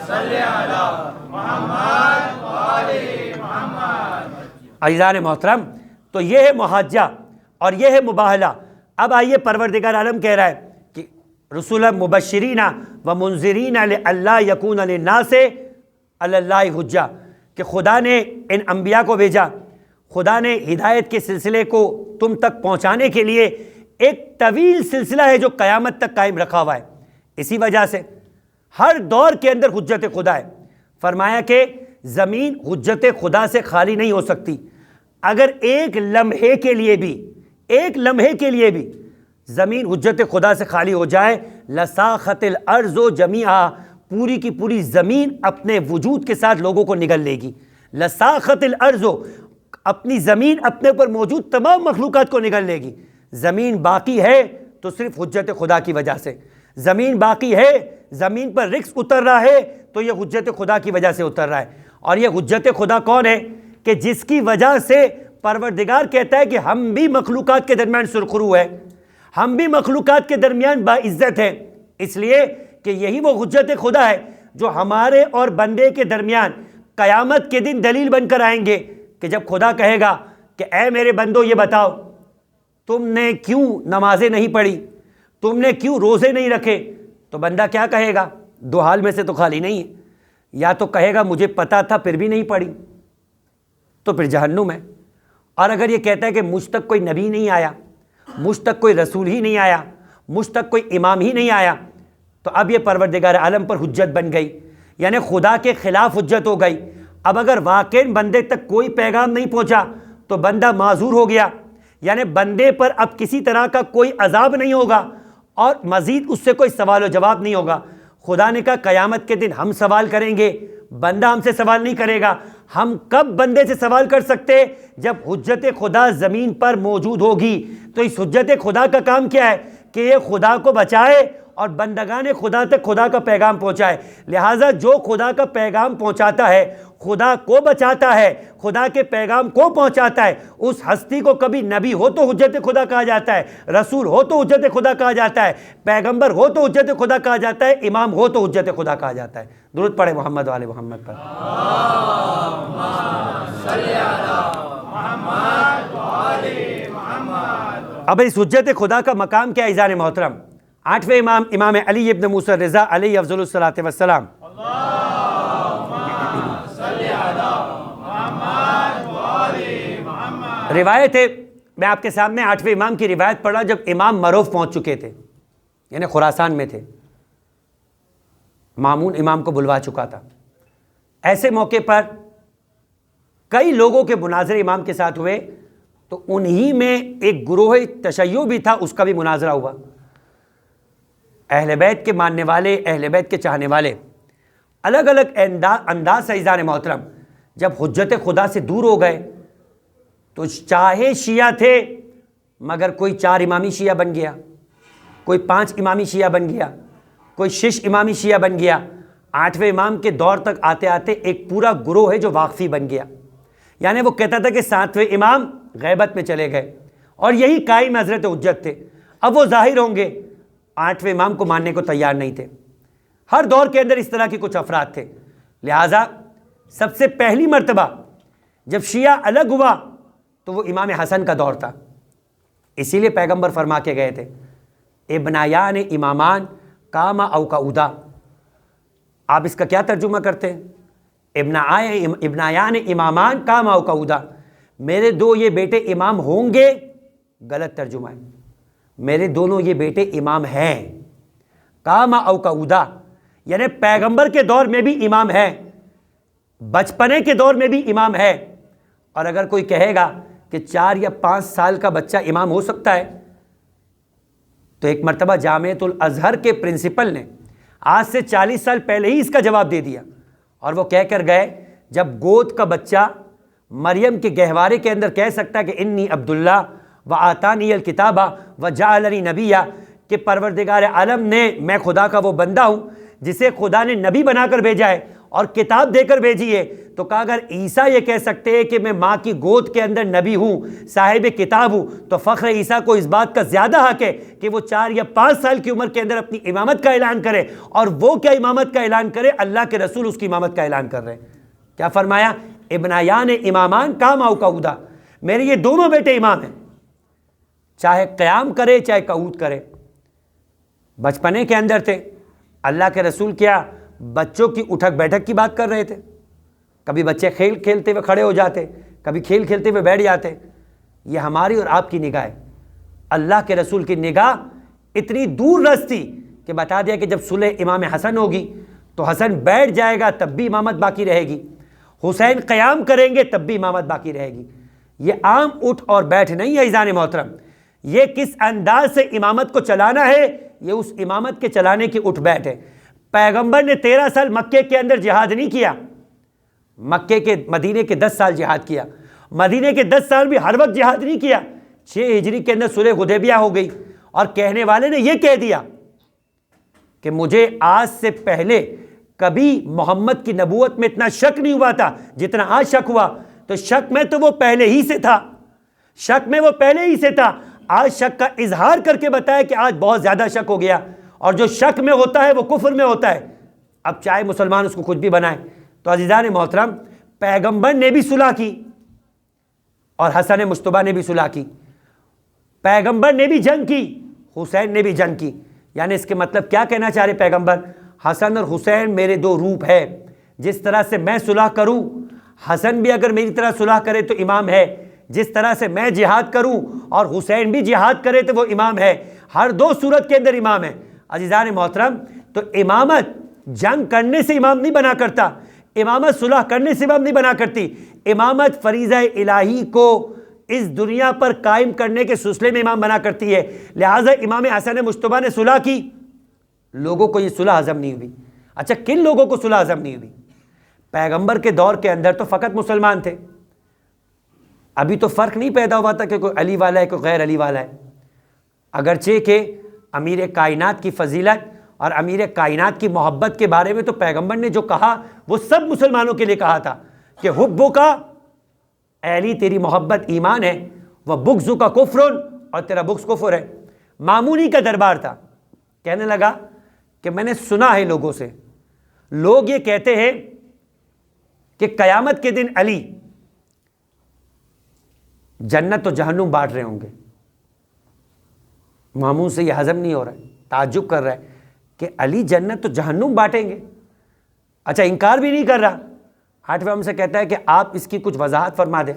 B: صلی علی محمد و آل محمد. عزیزان محترم، تو یہ ہے محاجہ اور یہ ہے مباہلہ. اب آئیے پروردگار عالم کہہ رہا ہے کہ رسولا مبشرین و منذرین لئلا یکون للناس علی اللہ حجہ، کہ خدا نے ان انبیاء کو بھیجا، خدا نے ہدایت کے سلسلے کو تم تک پہنچانے کے لیے ایک طویل سلسلہ ہے جو قیامت تک قائم رکھا ہوا ہے. اسی وجہ سے ہر دور کے اندر حجت خدا ہے. فرمایا کہ زمین حجت خدا سے خالی نہیں ہو سکتی. اگر ایک لمحے کے لیے بھی زمین حجت خدا سے خالی ہو جائے، لساخت الارض جمیعا، پوری کی پوری زمین اپنے وجود کے ساتھ لوگوں کو نگل لے گی۔ لساخت الارض، اپنی زمین اپنے پر موجود تمام مخلوقات کو نگل لے گی۔ زمین باقی ہے تو صرف حجت خدا کی وجہ سے، زمین باقی ہے، زمین پر رزق اتر رہا ہے تو یہ حجت خدا کی وجہ سے اتر رہا ہے۔ اور یہ حجت خدا کون ہے؟ کہ جس کی وجہ سے پروردگار کہتا ہے کہ ہم بھی مخلوقات کے درمیان سرخرو ہے، ہم بھی مخلوقات کے درمیان باعزت ہیں، اس لیے کہ یہی وہ حجت خدا ہے جو ہمارے اور بندے کے درمیان قیامت کے دن دلیل بن کر آئیں گے، کہ جب خدا کہے گا کہ اے میرے بندو یہ بتاؤ تم نے کیوں نمازیں نہیں پڑھی، تم نے کیوں روزے نہیں رکھے، تو بندہ کیا کہے گا؟ دو حال میں سے تو خالی نہیں ہے، یا تو کہے گا مجھے پتا تھا پھر بھی نہیں پڑھی تو پھر جہنم ہے، اور اگر یہ کہتا ہے کہ مجھ تک کوئی نبی نہیں آیا، مجھ تک کوئی رسول ہی نہیں آیا، مجھ تک کوئی امام ہی نہیں آیا، تو اب یہ پروردگار عالم پر حجت بن گئی، یعنی خدا کے خلاف حجت ہو گئی۔ اب اگر واقعی بندے تک کوئی پیغام نہیں پہنچا تو بندہ معذور ہو گیا، یعنی بندے پر اب کسی طرح کا کوئی عذاب نہیں ہوگا اور مزید اس سے کوئی سوال و جواب نہیں ہوگا۔ خدا نے کہا قیامت کے دن ہم سوال کریں گے، بندہ ہم سے سوال نہیں کرے گا۔ ہم کب بندے سے سوال کر سکتے؟ جب حجت خدا زمین پر موجود ہوگی۔ تو اس حجت خدا کا کام کیا ہے؟ کہ یہ خدا کو بچائے اور بندگان خدا تک خدا کا پیغام پہنچائے۔ لہٰذا جو خدا کا پیغام پہنچاتا ہے، خدا کو بچاتا ہے، خدا کے پیغام کو پہنچاتا ہے، اس ہستی کو کبھی نبی ہو تو حجت خدا کہا جاتا ہے، رسول ہو تو حجت خدا کہا جاتا ہے، پیغمبر ہو تو حجت خدا کہا جاتا ہے، امام ہو تو حجت خدا کہا جاتا ہے۔ درود پڑھے محمد و آل محمد پر۔ اب اس حجت خدا کا مقام کیا ہے عزیزان محترم؟ آٹھویں امام، امام علی ابن موسیٰ رضا علیہ افضل الصلاۃ والسلام، روایت ہے، میں آپ کے سامنے آٹھویں امام کی روایت پڑھا جب امام مروف پہنچ چکے تھے، یعنی خراسان میں تھے، مامون امام کو بلوا چکا تھا۔ ایسے موقع پر کئی لوگوں کے مناظرے امام کے ساتھ ہوئے، تو انہی میں ایک گروہ تشیع بھی تھا، اس کا بھی مناظرہ ہوا۔ اہل بیت کے ماننے والے، اہل بیت کے چاہنے والے، الگ الگ انداز سے عزیزان محترم جب حجت خدا سے دور ہو گئے تو چاہے شیعہ تھے مگر کوئی 4 امامی شیعہ بن گیا، کوئی 5 امامی شیعہ بن گیا، کوئی 6 امامی شیعہ بن گیا۔ 8ویں امام کے دور تک آتے آتے ایک پورا گروہ ہے جو واقفی بن گیا، یعنی وہ کہتا تھا کہ 7ویں امام غیبت میں چلے گئے اور یہی قائم حضرت حجت تھے، اب وہ ظاہر ہوں گے۔ 8ویں امام کو ماننے کو تیار نہیں تھے۔ ہر دور کے اندر اس طرح کے کچھ افراد تھے، لہٰذا سب سے پہلی مرتبہ جب شیعہ الگ ہوا تو وہ امام حسن کا دور تھا، اسی لیے پیغمبر فرما کے گئے تھے ابنایان امامان کاما او قعودا۔ آپ اس کا کیا ترجمہ کرتے ہیں؟ ابنایان امامان کاما او قعودا، میرے 2 یہ بیٹے امام ہوں گے، غلط ترجمہ ہے، میرے دونوں یہ بیٹے امام ہیں، کاما او قعودا، یعنی پیغمبر کے دور میں بھی امام ہے، بچپنے کے دور میں بھی امام ہے۔ اور اگر کوئی کہے گا کہ 4 یا 5 سال کا بچہ امام ہو سکتا ہے، تو ایک مرتبہ جامعۃ الازہر کے پرنسپل نے آج سے 40 سال پہلے ہی اس کا جواب دے دیا، اور وہ کہہ کر گئے جب گود کا بچہ مریم کے گہوارے کے اندر کہہ سکتا ہے کہ انی عبداللہ و آتانی الکتابہ و جعلنی نبیہ، کہ پروردگار عالم نے، میں خدا کا وہ بندہ ہوں جسے خدا نے نبی بنا کر بھیجا ہے اور کتاب دے کر بھیجی ہے، تو کہا اگر عیسیٰ یہ کہہ سکتے ہیں کہ میں ماں کی گود کے اندر نبی ہوں، صاحب کتاب ہوں، تو فخر عیسیٰ کو اس بات کا زیادہ حق ہے کہ وہ 4 یا 5 سال کی عمر کے اندر اپنی امامت کا اعلان کرے، اور وہ کیا امامت کا اعلان کرے؟ اللہ کے رسول اس کی امامت کا اعلان کر رہے ہیں۔ کیا فرمایا؟ ابنایان امامان کاما او قعودا، میرے یہ دونوں بیٹے امام ہیں، چاہے قیام کرے چاہے قعود کرے۔ بچپنے کے اندر تھے، اللہ کے رسول کیا بچوں کی اٹھک بیٹھک کی بات کر رہے تھے؟ کبھی بچے کھیل کھیلتے ہوئے کھڑے ہو جاتے، کبھی کھیل کھیلتے ہوئے بیٹھ جاتے۔ یہ ہماری اور آپ کی نگاہ ہے، اللہ کے رسول کی نگاہ اتنی دور رس تھی کہ بتا دیا کہ جب صلح امام حسن ہوگی تو حسن بیٹھ جائے گا تب بھی امامت باقی رہے گی، حسین قیام کریں گے تب بھی امامت باقی رہے گی۔ یہ عام اٹھ اور بیٹھ نہیں ہے عزیزان محترم، یہ کس انداز سے امامت کو چلانا ہے، یہ اس امامت کے چلانے کی اٹھ بیٹھ ہے۔ پیغمبر نے 13 سال مکے کے اندر جہاد نہیں کیا، مدینے کے 10 سال جہاد کیا، مدینے کے 10 سال بھی ہر وقت جہاد نہیں کیا۔ 6 ہجری کے اندر صلح حدیبیہ ہو گئی اور کہنے والے نے یہ کہہ دیا کہ مجھے آج سے پہلے کبھی محمد کی نبوت میں اتنا شک نہیں ہوا تھا جتنا آج شک ہوا۔ تو شک میں تو وہ پہلے ہی سے تھا، شک میں وہ پہلے ہی سے تھا، آج شک کا اظہار کر کے بتایا کہ آج بہت زیادہ شک ہو گیا، اور جو شک میں ہوتا ہے وہ کفر میں ہوتا ہے، اب چاہے مسلمان اس کو کچھ بھی بنائے۔ تو عزیزان محترم، پیغمبر نے بھی صلح کی اور حسن مجتبیٰ نے بھی صلح کی، پیغمبر نے بھی جنگ کی، حسین نے بھی جنگ کی۔ یعنی اس کے مطلب کیا کہنا چاہ رہے پیغمبر؟ حسن اور حسین میرے 2 روپ ہے، جس طرح سے میں صلح کروں، حسن بھی اگر میری طرح صلح کرے تو امام ہے، جس طرح سے میں جہاد کروں اور حسین بھی جہاد کرے تو وہ امام ہے، ہر 2 صورت کے اندر امام ہے۔ عزیزان محترم، تو امامت جنگ کرنے سے امام نہیں بنا کرتا، امامت صلح کرنے سے امام نہیں بنا کرتی، امامت فریضہ الہی کو اس دنیا پر قائم کرنے کے سلسلے میں امام بنا کرتی ہے۔ لہٰذا امام حسن مجتبیٰ نے صلح کی، لوگوں کو یہ صلح ہضم نہیں ہوئی۔ اچھا، کن لوگوں کو صلح ہضم نہیں ہوئی؟ پیغمبر کے دور کے اندر تو فقط مسلمان تھے، ابھی تو فرق نہیں پیدا ہوا تھا کہ کوئی علی والا ہے کوئی غیر علی والا ہے، اگرچہ کہ امیر کائنات کی فضیلت اور امیر کائنات کی محبت کے بارے میں تو پیغمبر نے جو کہا وہ سب مسلمانوں کے لیے کہا تھا کہ حبو کا، اے علی تیری محبت ایمان ہے، وہ بغض کا کفر، اور تیرا بغض کفر ہے۔ مامونی کا دربار تھا، کہنے لگا کہ میں نے سنا ہے لوگوں سے، لوگ یہ کہتے ہیں کہ قیامت کے دن علی جنت و جہنم بانٹ رہے ہوں گے۔ مامون سے یہ ہضم نہیں ہو رہا ہے، تعجب کر رہا ہے کہ علی جنت و جہنم بانٹیں گے۔ اچھا، انکار بھی نہیں کر رہا، ہاتھ ہم سے کہتا ہے کہ آپ اس کی کچھ وضاحت فرما دیں۔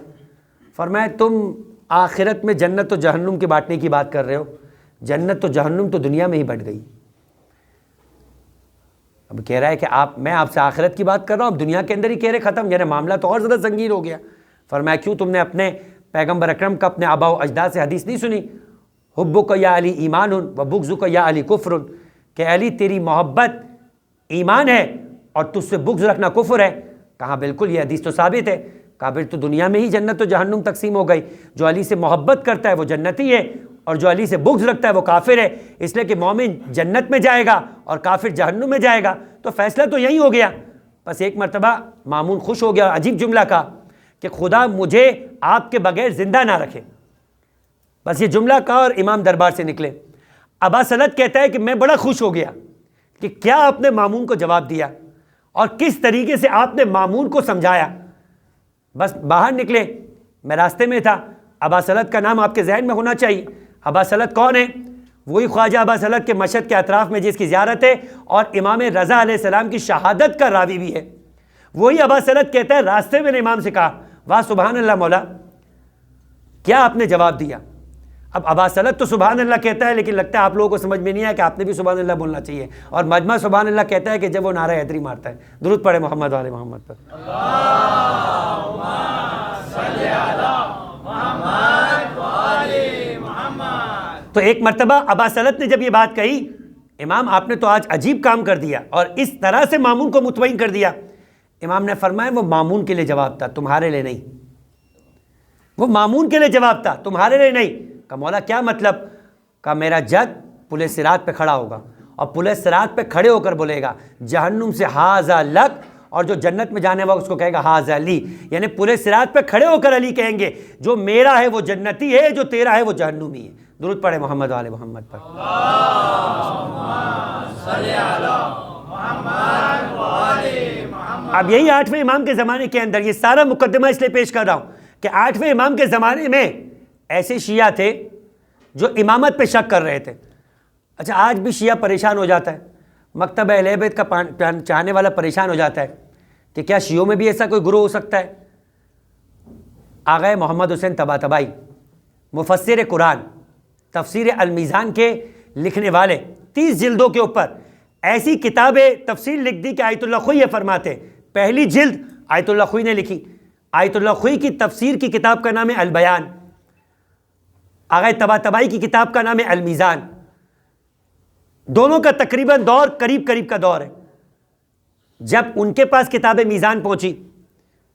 B: فرمایا تم آخرت میں جنت و جہنم کے بانٹنے کی بات کر رہے ہو، جنت و جہنم تو دنیا میں ہی بٹ گئی۔ اب کہہ رہا ہے کہ میں آپ سے آخرت کی بات کر رہا ہوں، اب دنیا کے اندر ہی کہہ رہے ختم، یعنی معاملہ تو اور زیادہ سنگین ہو گیا۔ فرمایا کیوں، تم نے اپنے پیغمبر اکرم کا اپنے آباء و اجداد سے حدیث نہیں سنی؟ حبک یا علی ایمان و بغضک یا علی کفر، کہ علی تیری محبت ایمان ہے اور تجھ سے بغض رکھنا کفر ہے۔ کہا بالکل، یہ حدیث تو ثابت ہے۔ کہا پھر تو دنیا میں ہی جنت و جہنم تقسیم ہو گئی، جو علی سے محبت کرتا ہے وہ جنتی ہے اور جو علی سے بغض رکھتا ہے وہ کافر ہے، اس لیے کہ مومن جنت میں جائے گا اور کافر جہنم میں جائے گا، تو فیصلہ تو یہی ہو گیا۔ بس ایک مرتبہ مامون خوش ہو گیا، عجیب جملہ کہا کہ خدا مجھے آپ کے بغیر زندہ نہ رکھے، بس یہ جملہ کہا اور امام دربار سے نکلے۔ ابا سلط کہتا ہے کہ میں بڑا خوش ہو گیا کہ کیا آپ نے مامون کو جواب دیا اور کس طریقے سے آپ نے مامون کو سمجھایا۔ بس باہر نکلے، میں راستے میں تھا۔ ابا سلط کا نام آپ کے ذہن میں ہونا چاہیے۔ ابا سلط کون ہے؟ وہی خواجہ ابا سلط کے مشہد کے اطراف میں جس کی زیارت ہے اور امام رضا علیہ السلام کی شہادت کا راوی بھی ہے۔ وہی ابا سلط کہتا ہے راستے میں نے امام سے کہا واہ سبحان اللہ مولا، کیا آپ نے جواب دیا؟ اب ابا سلط تو سبحان اللہ کہتا ہے، لیکن لگتا ہے آپ لوگوں کو سمجھ میں نہیں آیا کہ آپ نے بھی سبحان اللہ بولنا چاہیے، اور مجمع سبحان اللہ کہتا ہے کہ جب وہ نعرہ حیدری مارتا ہے۔ درود پڑھے محمد والے محمد پر۔
C: اللہم صلی علی محمد وآل محمد۔
B: تو ایک مرتبہ ابا سلط نے جب یہ بات کہی، امام آپ نے تو آج عجیب کام کر دیا اور اس طرح سے مامون کو مطمئن کر دیا۔ امام نے فرمایا وہ مامون کے لیے جواب تھا، تمہارے لیے نہیں۔ وہ مامون کے لیے جواب تھا، تمہارے لیے نہیں۔ کہا مولا کیا مطلب؟ کہا میرا جد پل صراط پہ کھڑا ہوگا اور پل صراط پہ کھڑے ہو کر بولے گا جہنم سے ہاذا لک، اور جو جنت میں جانے والا اس کو کہے گا ہاذا لی، یعنی پل صراط پہ کھڑے ہو کر علی کہیں گے جو میرا ہے وہ جنتی ہے، جو تیرا ہے وہ جہنمی ہے۔ درود پڑھے محمد والے محمد پر۔ اب یہی 8ویں امام کے زمانے کے اندر، یہ سارا مقدمہ اس لیے پیش کر رہا ہوں کہ 8ویں امام کے زمانے میں ایسے شیعہ تھے جو امامت پہ شک کر رہے تھے۔ اچھا، آج بھی شیعہ پریشان ہو جاتا ہے، مکتبہ اہل بیت کا چاہنے والا پریشان ہو جاتا ہے کہ کیا شیعوں میں بھی ایسا کوئی گروہ ہو سکتا ہے؟ آغا محمد حسین طباطبائی، مفسر قرآن، تفسیر المیزان کے لکھنے والے، 30 جلدوں کے اوپر ایسی کتاب تفسیر لکھ دی کہ آیت اللہ خوئی فرماتے، پہلی جلد آیت اللہ خوئی نے لکھی۔ آیت اللہ خوئی کی تفسیر کی کتاب کا نام ہے البیان۔ آغا طباطبائی کی کتاب کا نام ہے المیزان، دونوں کا تقریباً دور قریب قریب کا دور ہے۔ جب ان کے پاس کتاب میزان پہنچی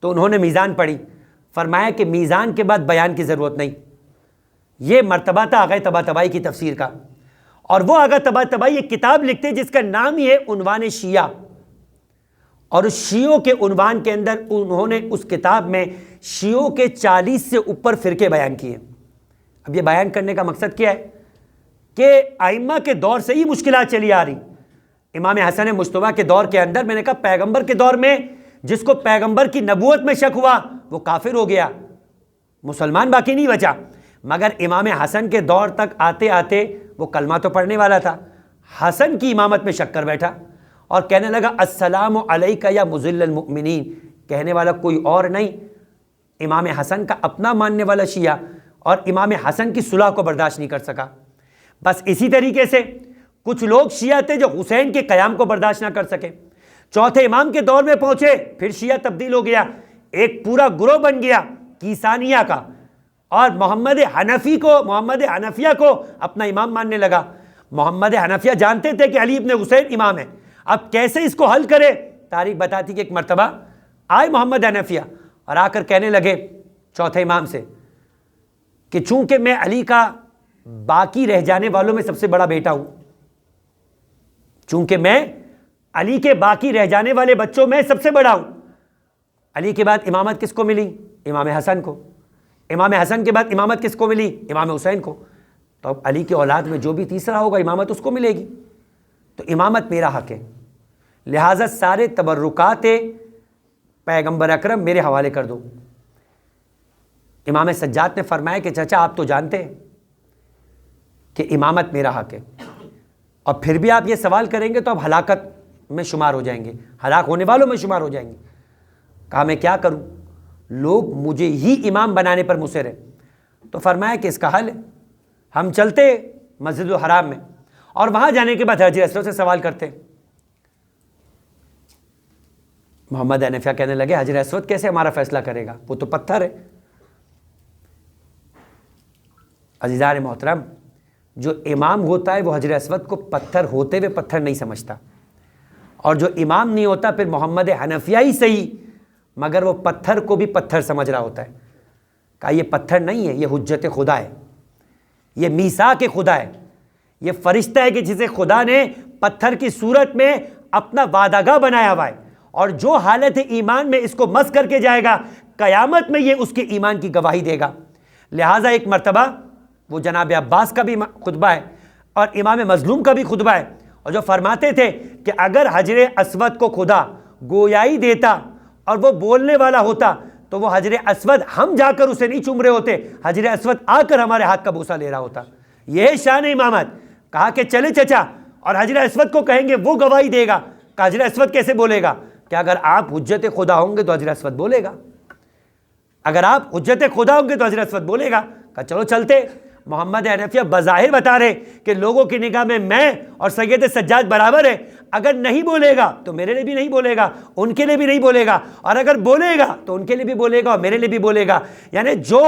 B: تو انہوں نے میزان پڑھی، فرمایا کہ میزان کے بعد بیان کی ضرورت نہیں۔ یہ مرتبہ تھا آغا طباطبائی کی تفسیر کا، اور وہ آغا طباطبائی ایک کتاب لکھتے جس کا نام ہی ہے عنوان شیعہ، اور اس شیعوں کے عنوان کے اندر انہوں نے اس کتاب میں شیعوں کے 40 سے اوپر فرقے بیان کیے۔ اب یہ بیان کرنے کا مقصد کیا ہے کہ ائمہ کے دور سے ہی مشکلات چلی آ رہی۔ امام حسن مجتبیٰ کے دور کے اندر میں نے کہا پیغمبر کے دور میں جس کو پیغمبر کی نبوت میں شک ہوا وہ کافر ہو گیا، مسلمان باقی نہیں بچا، مگر امام حسن کے دور تک آتے آتے وہ کلمہ تو پڑھنے والا تھا، حسن کی امامت میں شک کر بیٹھا اور کہنے لگا السلام علیکہ یا مذل المؤمنین، کہنے والا کوئی اور نہیں، امام حسن کا اپنا ماننے والا شیعہ، اور امام حسن کی صلح کو برداشت نہیں کر سکا۔ بس اسی طریقے سے کچھ لوگ شیعہ تھے جو حسین کے قیام کو برداشت نہ کر سکے، چوتھے امام کے دور میں پہنچے، پھر شیعہ تبدیل ہو گیا، ایک پورا گروہ بن گیا کیسانیہ کا، اور محمد حنفیہ کو اپنا امام ماننے لگا۔ محمد حنفیہ جانتے تھے کہ علی ابن حسین امام ہے، اب کیسے اس کو حل کرے؟ تاریخ بتاتی کہ ایک مرتبہ آئے محمد حنفیہ اور آ کر کہنے لگے چوتھے امام سے کہ چونکہ میں علی کا باقی رہ جانے والوں میں سب سے بڑا بیٹا ہوں، چونکہ میں علی کے باقی رہ جانے والے بچوں میں سب سے بڑا ہوں، علی کے بعد امامت کس کو ملی؟ امام حسن کو، امام حسن کے بعد امامت کس کو ملی؟ امام حسین کو، تو اب علی کے اولاد میں جو بھی تیسرا ہوگا امامت اس کو ملے گی، تو امامت میرا حق ہے، لہٰذا سارے تبرکات پیغمبر اکرم میرے حوالے کر دو۔ امام سجاد نے فرمایا کہ چچا آپ تو جانتے ہیں کہ امامت میرا حق ہے، اور پھر بھی آپ یہ سوال کریں گے تو آپ ہلاکت میں شمار ہو جائیں گے، ہلاک ہونے والوں میں شمار ہو جائیں گے۔ کہا میں کیا کروں، لوگ مجھے ہی امام بنانے پر مصر ہیں۔ تو فرمایا کہ اس کا حل ہے، ہم چلتے مسجد الحرام میں اور وہاں جانے کے بعد حجر اسود سے سوال کرتے۔ محمد حنفیہ کہنے لگے حجر اسود کیسے ہمارا فیصلہ کرے گا، وہ تو پتھر ہے۔ عزیزان محترم، جو امام ہوتا ہے وہ حجر اسود کو پتھر ہوتے ہوئے پتھر نہیں سمجھتا، اور جو امام نہیں ہوتا پھر محمد حنفیہ ہی صحیح مگر وہ پتھر کو بھی پتھر سمجھ رہا ہوتا ہے۔ کہا یہ پتھر نہیں ہے، یہ حجت خدا ہے، یہ میثاق خدا ہے، یہ فرشتہ ہے کہ جسے خدا نے پتھر کی صورت میں اپنا وعدہ گاہ بنایا ہوا ہے، اور جو حالت ایمان میں اس کو مس کر کے جائے گا قیامت میں یہ اس کے ایمان کی گواہی دے گا۔ لہٰذا ایک مرتبہ وہ جناب عباس کا بھی خطبہ ہے اور امام مظلوم کا بھی خطبہ ہے، اور جو فرماتے تھے کہ اگر حجر اسود کو خدا گویائی دیتا اور وہ بولنے والا ہوتا تو وہ حجر اسود ہم جا کر اسے نہیں چوم رہے ہوتے، حجر اسود آ کر ہمارے ہاتھ کا بوسہ لے رہا ہوتا۔ یہ شان امامت۔ کہا کہ چلے چچا، اور حجر اسود کو کہیں گے وہ گواہی دے گا۔ کہ حجر اسود کیسے بولے گا؟ کہ اگر آپ حجت خدا ہوں گے تو حجر اسود بولے گا، اگر آپ حجت خدا ہوں گے تو حجر اسود بولے گا۔ کہا چلو چلتے۔ محمد حنفیہ بظاہر بتا رہے کہ لوگوں کی نگاہ میں اور سید سجاد برابر ہے، اگر نہیں بولے گا تو میرے لیے بھی نہیں بولے گا، ان کے لیے بھی نہیں بولے گا، اور اگر بولے گا تو ان کے لیے بھی بولے گا اور میرے لیے بھی بولے گا۔ یعنی جو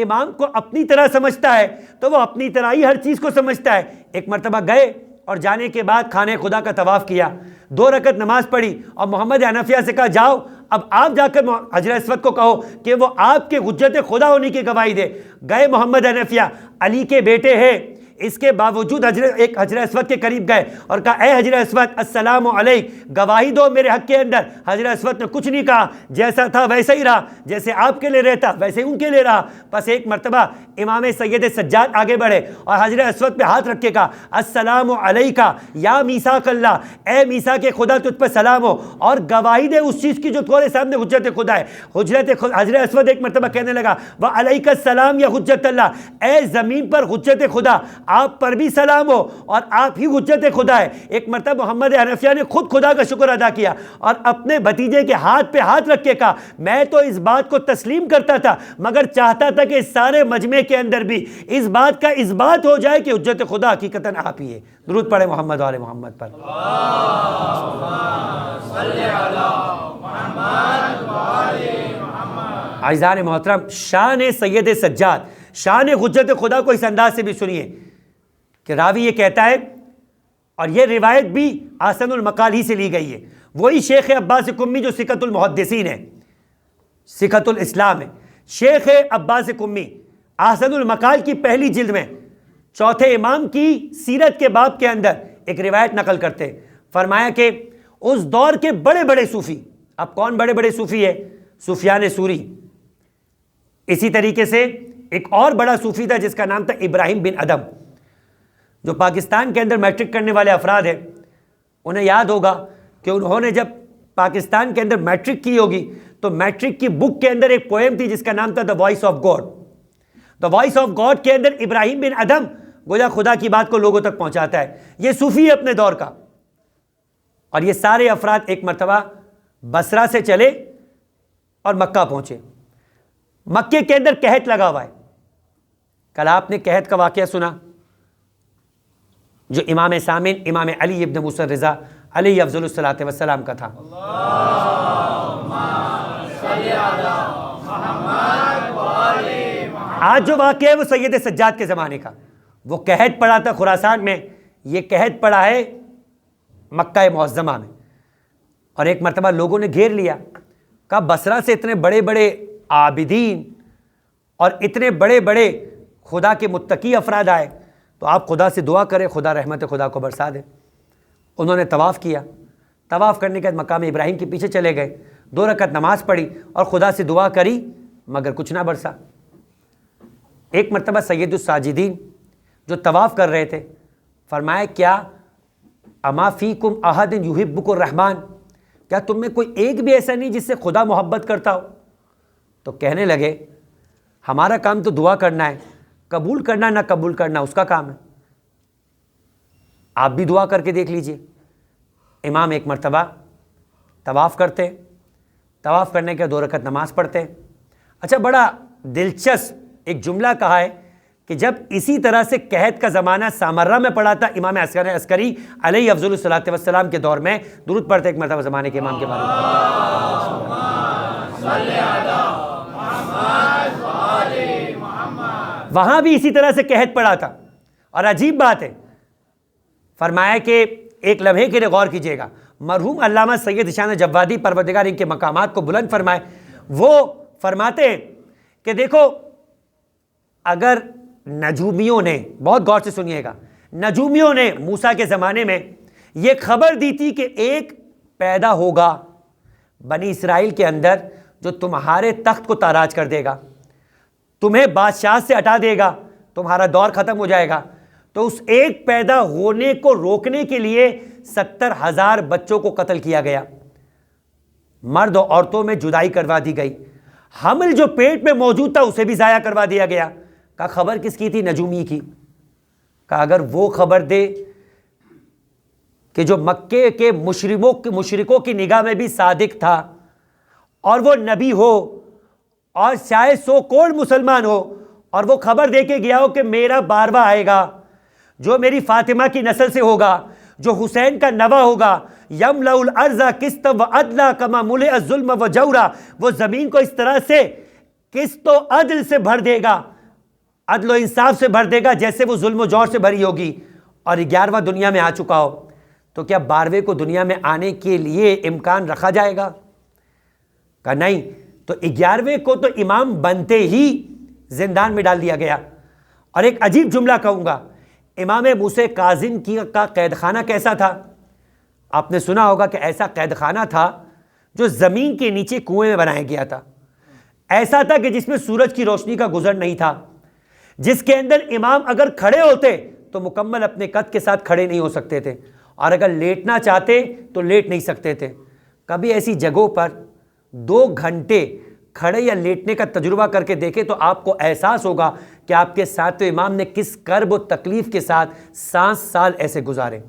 B: امام کو اپنی طرح سمجھتا ہے تو وہ اپنی طرح ہی ہر چیز کو سمجھتا ہے۔ ایک مرتبہ گئے اور جانے کے بعد خانہ خدا کا طواف کیا، 2 رکعت نماز پڑھی، اور محمد حنفیہ سے کہا جاؤ اب آپ جا کر حجر اسود کو کہو کہ وہ آپ کے حجت خدا ہونے کی گواہی دے۔ گئے محمد حنفیہ، علی کے بیٹے ہیں، اس کے باوجود ایک حجر اسود کے قریب گئے اور کہا اے حجر اسود السلام علیک، گواہی دو میرے حق کے اندر۔ حجر اسود نے کچھ نہیں کہا، جیسا تھا ویسا ہی رہا، جیسے آپ کے لیے رہتا ویسے ان کے لیے رہا۔ بس ایک مرتبہ امام سید سجاد آگے بڑھے اور حجر اسود پہ ہاتھ رکھ کے کہا السلام علیکہ یا میثاق اللہ، اے میثاق خدا تجھ پہ سلام ہو، اور گواہی دے اس چیز کی جو تمہارے سامنے حجت خدا ہے۔ حجر اسود ایک مرتبہ کہنے لگا وعلیک السلام یا حجت اللہ، اے زمین پر حجت خدا آپ پر بھی سلام ہو اور آپ ہی حجت خدا ہے۔ ایک مرتبہ محمد حنفیہ نے خود خدا کا شکر ادا کیا اور اپنے بھتیجے کے ہاتھ پہ ہاتھ رکھ کے کہا میں تو اس بات کو تسلیم کرتا تھا مگر چاہتا تھا کہ سارے مجمع کے اندر بھی اس بات کا اثبات ہو جائے کہ حجت خدا حقیقتاً آپ ہی ہے۔ درود پڑھے محمد و آل محمد پر۔ عزیزان محترم، شان سید سجاد، شان حجت خدا کو اس انداز سے بھی سنیے کہ راوی یہ کہتا ہے، اور یہ روایت بھی احسن المقال ہی سے لی گئی ہے، وہی شیخ عباس قمی جو سکۃ المحدثین ہے، سکۃ الاسلام ہے، شیخ عباس قمی احسن المقال کی پہلی جلد میں چوتھے امام کی سیرت کے باب کے اندر ایک روایت نقل کرتے، فرمایا کہ اس دور کے بڑے بڑے صوفی، اب کون بڑے بڑے صوفی ہے؟ سفیان ثوری، اسی طریقے سے ایک اور بڑا صوفی تھا جس کا نام تھا ابراہیم بن ادم، جو پاکستان کے اندر میٹرک کرنے والے افراد ہیں انہیں یاد ہوگا کہ انہوں نے جب پاکستان کے اندر میٹرک کی ہوگی تو میٹرک کی بک کے اندر ایک پوئم تھی جس کا نام تھا the voice of God. The voice of God کے اندر ابراہیم بن ادم گویا خدا کی بات کو لوگوں تک پہنچاتا ہے، یہ صوفی ہے اپنے دور کا، اور یہ سارے افراد ایک مرتبہ بصرہ سے چلے اور مکہ پہنچے۔ مکے کے اندر قحط لگا ہوا ہے، کل آپ نے قحط کا واقعہ سنا جو امام سامن امام علی ابن موسیٰ رضا علیہ افضل الصلاۃ والسلام کا تھا۔ آج جو واقعہ ہے وہ سید سجاد کے زمانے کا، وہ قحط پڑا تھا خراسان میں، یہ قحط پڑا ہے مکہ معظمہ میں، اور ایک مرتبہ لوگوں نے گھیر لیا، کہا بصرہ سے اتنے بڑے بڑے عابدین اور اتنے بڑے بڑے خدا کے متقی افراد آئے تو آپ خدا سے دعا کریں خدا رحمت خدا کو برسا دے۔ انہوں نے طواف کیا، طواف کرنے کے بعد مقام ابراہیم کے پیچھے چلے گئے، 2 رکعت نماز پڑھی اور خدا سے دعا کری مگر کچھ نہ برسا۔ ایک مرتبہ سید الساجدین جو طواف کر رہے تھے فرمایا کیا اما فیکم احد یحبک الرحمن، کیا تم میں کوئی ایک بھی ایسا نہیں جس سے خدا محبت کرتا ہو؟ تو کہنے لگے ہمارا کام تو دعا کرنا ہے، قبول کرنا نہ قبول کرنا اس کا کام ہے، آپ بھی دعا کر کے دیکھ لیجئے۔ امام ایک مرتبہ طواف کرتے، طواف کرنے کے 2 رکعت نماز پڑھتے۔ اچھا بڑا دلچسپ ایک جملہ کہا ہے کہ جب اسی طرح سے قحط کا زمانہ سامرہ میں پڑا تھا امام عسکری علیہ افضل الصلاۃ والسلام کے دور میں، درود پڑھتے ایک مرتبہ زمانے کے امام کے بارے میں، وہاں بھی اسی طرح سے قحط پڑا تھا، اور عجیب بات ہے فرمایا کہ ایک لمحے کے لیے غور کیجئے گا، مرحوم علامہ سید ذیشان جوادی پروردگار ان کے مقامات کو بلند فرمائے، وہ فرماتے ہیں کہ دیکھو اگر نجومیوں نے، بہت غور سے سنیے گا، نجومیوں نے موسیٰ کے زمانے میں یہ خبر دی تھی کہ ایک پیدا ہوگا بنی اسرائیل کے اندر جو تمہارے تخت کو تاراج کر دے گا، تمہیں بادشاہ سے ہٹا دے گا، تمہارا دور ختم ہو جائے گا، تو اس ایک پیدا ہونے کو روکنے کے لیے 70,000 بچوں کو قتل کیا گیا، مرد و عورتوں میں جدائی کروا دی گئی، حمل جو پیٹ میں موجود تھا اسے بھی ضائع کروا دیا گیا۔ کہا خبر کس کی تھی؟ نجومی کی۔ کہا اگر وہ خبر دے کہ جو مکے کے مشرکوں کی نگاہ میں بھی صادق تھا اور وہ نبی ہو اور شاید 100 کروڑ مسلمان ہو، اور وہ خبر دے کے گیا ہو کہ میرا بارواں آئے گا جو میری فاطمہ کی نسل سے ہوگا، جو حسین کا نوا ہوگا، یملأ الارض قسطا وعدلا کما ملئ الظلم وجورا، وہ زمین کو اس طرح سے قسط و عدل سے بھر دے گا، عدل و انصاف سے بھر دے گا جیسے وہ ظلم و جور سے بھری ہوگی، اور 11واں دنیا میں آ چکا ہو، تو کیا 12ویں کو دنیا میں آنے کے لیے امکان رکھا جائے گا؟ کہا نہیں، تو 11ویں کو تو امام بنتے ہی زندان میں ڈال دیا گیا۔ اور ایک عجیب جملہ کہوں گا، امام موسیٰ کاظم کا قید خانہ کیسا تھا؟ آپ نے سنا ہوگا کہ ایسا قید خانہ تھا جو زمین کے نیچے کنویں میں بنایا گیا تھا، ایسا تھا کہ جس میں سورج کی روشنی کا گزر نہیں تھا، جس کے اندر امام اگر کھڑے ہوتے تو مکمل اپنے قد کے ساتھ کھڑے نہیں ہو سکتے تھے، اور اگر لیٹنا چاہتے تو لیٹ نہیں سکتے تھے۔ کبھی ایسی جگہوں پر 2 گھنٹے کھڑے یا لیٹنے کا تجربہ کر کے دیکھیں تو آپ کو احساس ہوگا کہ آپ کے ساتھ تو امام نے کس کرب و تکلیف کے ساتھ 7 سال ایسے گزارے،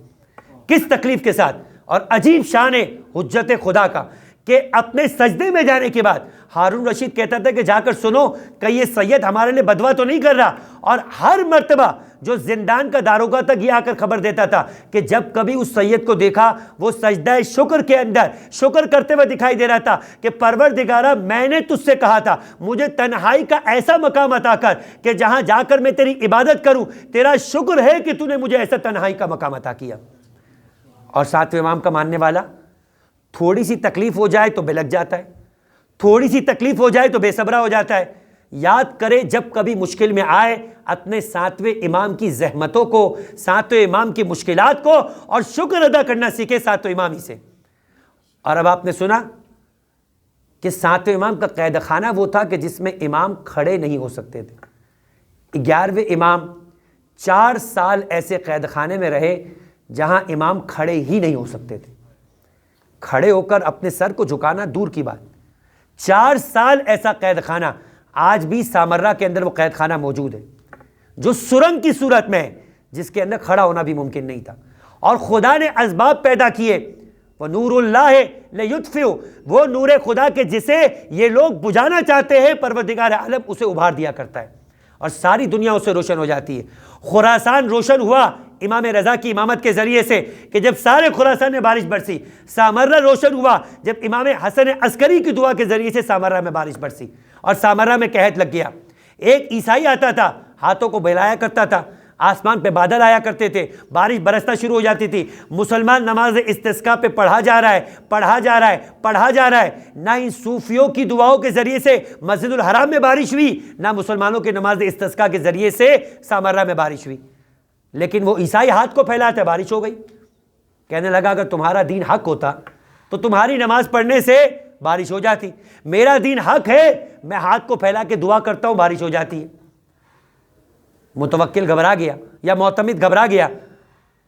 B: کس تکلیف کے ساتھ۔ اور عجیب شان ہے حجت خدا کا کہ اپنے سجدے میں جانے کے بعد ہارون رشید کہتا تھا کہ جا کر سنو کہ یہ سید ہمارے لیے بدوا تو نہیں کر رہا، اور ہر مرتبہ جو زندان کا داروغہ تک یہ آ کر خبر دیتا تھا کہ جب کبھی اس سید کو دیکھا وہ سجدہ شکر کے اندر شکر کرتے ہوئے دکھائی دے رہا تھا کہ پروردگارا میں نے تجھ سے کہا تھا مجھے تنہائی کا ایسا مقام عطا کر کہ جہاں جا کر میں تیری عبادت کروں، تیرا شکر ہے کہ تو نے مجھے ایسا تنہائی کا مقام عطا کیا۔ اور ساتویں امام کا ماننے والا تھوڑی سی تکلیف ہو جائے تو بے لگ جاتا ہے، تھوڑی سی تکلیف ہو جائے تو بے صبرا ہو جاتا ہے۔ یاد کرے جب کبھی مشکل میں آئے اپنے ساتویں امام کی زحمتوں کو، ساتویں امام کی مشکلات کو، اور شکر ادا کرنا سیکھے ساتویں امام ہی سے۔ اور اب آپ نے سنا کہ ساتویں امام کا قید خانہ وہ تھا کہ جس میں امام کھڑے نہیں ہو سکتے تھے۔ 11ویں امام 4 سال ایسے قید خانے میں رہے جہاں امام کھڑے ہی نہیں ہو سکتے تھے، کھڑے ہو کر اپنے سر کو جھکانا دور کی بات۔ 4 سال ایسا قید خانہ، آج بھی سامرہ کے اندر وہ قید خانہ موجود ہے جو سرنگ کی صورت میں ہے، جس کے اندر کھڑا ہونا بھی ممکن نہیں تھا، اور خدا نے اسباب پیدا کیے۔ وَنُورُ اللَّهِ لَيُطْفِئُ، وہ نور خدا کے جسے یہ لوگ بجھانا چاہتے ہیں پروردگار عالم اسے ابھار دیا کرتا ہے اور ساری دنیا اسے روشن ہو جاتی ہے۔ خراسان روشن ہوا امام رضا کی امامت کے ذریعے سے کہ جب سارے خراسان میں بارش برسی۔ سامرہ روشن ہوا جب امام حسن عسکری کی دعا کے ذریعے سے سامرہ میں بارش برسی اور سامرہ میں قحط لگ گیا۔ ایک عیسائی آتا تھا، ہاتھوں کو بہلایا کرتا تھا، آسمان پہ بادل آیا کرتے تھے، بارش برسنا شروع ہو جاتی تھی۔ مسلمان نماز استسقاء پہ پڑھا جا رہا ہے، پڑھا جا رہا ہے، پڑھا جا رہا ہے۔ نہ ان صوفیوں کی دعاؤں کے ذریعے سے مسجد الحرام میں بارش ہوئی، نہ مسلمانوں کے نماز استسقاء کے ذریعے سے سامرہ میں بارش ہوئی۔ لیکن وہ عیسائی ہاتھ کو پھیلاتے بارش ہو گئی۔ کہنے لگا اگر تمہارا دین حق ہوتا تو تمہاری نماز پڑھنے سے بارش ہو جاتی، میرا دین حق ہے، میں ہاتھ کو پھیلا کے دعا کرتا ہوں بارش ہو جاتی ہے۔ متوکل گھبرا گیا یا معتمد گھبرا گیا،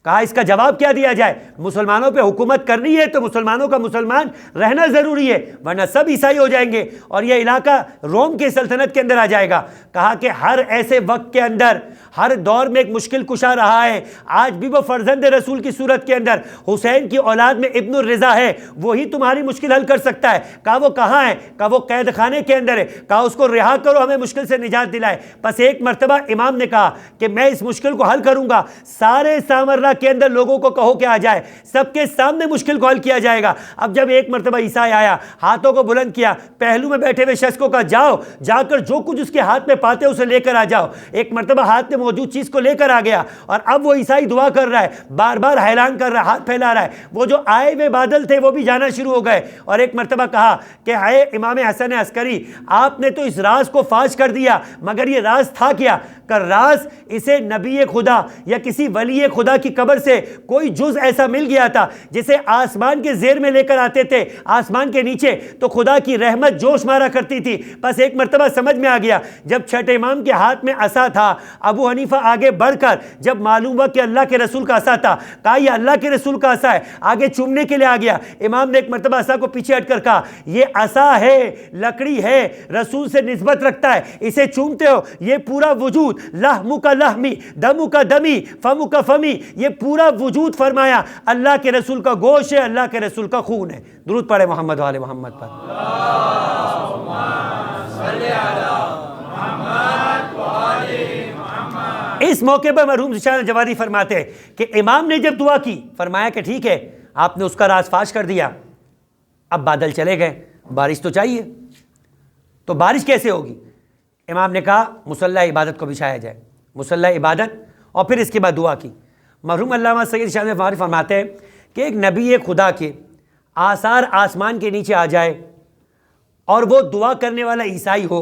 B: کہا اس کا جواب کیا دیا جائے؟ مسلمانوں پہ حکومت کرنی ہے تو مسلمانوں کا مسلمان رہنا ضروری ہے، ورنہ سب عیسائی ہو جائیں گے اور یہ علاقہ روم کے سلطنت کے اندر آ جائے گا۔ کہا کہ ہر ایسے وقت کے اندر، ہر دور میں ایک مشکل کشا رہا ہے، آج بھی وہ فرزند رسول کی صورت کے اندر حسین کی اولاد میں ابن الرضا ہے، وہی تمہاری مشکل حل کر سکتا ہے۔ کہا وہ کہاں ہے؟ کہا وہ قید خانے کے اندر ہے۔ کہا اس کو رہا کرو، ہمیں مشکل سے نجات دلائے۔ بس ایک مرتبہ امام نے کہا کہ میں اس مشکل کو حل کروں گا، سارے سامرہ کے اندر لوگوں کو کہو کہ آ جائے، سب کے سامنے مشکل کو حل کیا جائے گا۔ اب جب ایک مرتبہ عیسائی آیا، ہاتھوں کو بلند کیا، پہلو میں بیٹھے ہوئے شخص کو کہا جاؤ، جا کر جو کچھ اس کے ہاتھ میں پاتے اسے لے کر آ جاؤ۔ ایک مرتبہ ہاتھ میں موجود چیز کو لے کر آ گیا، اور اب وہ عیسائی دعا کر رہا ہے، بار بار اعلان کر رہا ہے، ہاتھ پھیلا رہا ہے۔ وہ جو آئے ہوئے بادل تھے وہ بھی جانا شروع ہو گئے، اور ایک مرتبہ کہا کہ اے امام حسن عسکری، آپ نے تو اس راز کو فاش کر دیا، مگر یہ راز تھا کیا؟ کہ راز اسے نبی خدا یا کسی ولی خدا کی قبر سے کوئی جز ایسا مل گیا تھا جسے آسمان کے زیر میں لے کر آتے تھے، آسمان کے نیچے تو خدا کی رحمت جوش مارا کرتی تھی۔ بس ایک مرتبہ سمجھ میں آ گیا، جب چھٹے امام کے ہاتھ میں عصا تھا، ابو حنیفہ آگے بڑھ کر جب معلوم ہوا کہ اللہ کے رسول کا عصا تھا، کہا یہ اللہ کے رسول کا عصا ہے، آگے چومنے کے لیے آ گیا۔ امام نے ایک مرتبہ عصا کو پیچھے ہٹ کر کہا یہ عصا ہے، لکڑی ہے، رسول سے نسبت رکھتا ہے، اسے چومتے ہو، یہ پورا وجود، لحم کا لحمی، دم کا دمی، فم کا فمی، یہ پورا وجود فرمایا اللہ کے رسول کا گوشت ہے، اللہ کے رسول کا خون ہے۔ درود پڑھے محمد و آل محمد پر۔
C: اللہم صلی علی محمد و آل محمد۔
B: اس موقع پر مرحوم ذیشان جوادی فرماتے ہیں کہ امام نے جب دعا کی، فرمایا کہ ٹھیک ہے آپ نے اس کا راز فاش کر دیا، اب بادل چلے گئے، بارش تو چاہیے، تو بارش کیسے ہوگی؟ امام نے کہا مصلی عبادت کو بچھایا جائے، مصلی عبادت، اور پھر اس کے بعد دعا کی۔ مرحوم علامہ سید شاہ فاروق فرماتے ہیں کہ ایک نبی خدا کے آثار آسمان کے نیچے آ جائے اور وہ دعا کرنے والا عیسائی ہو،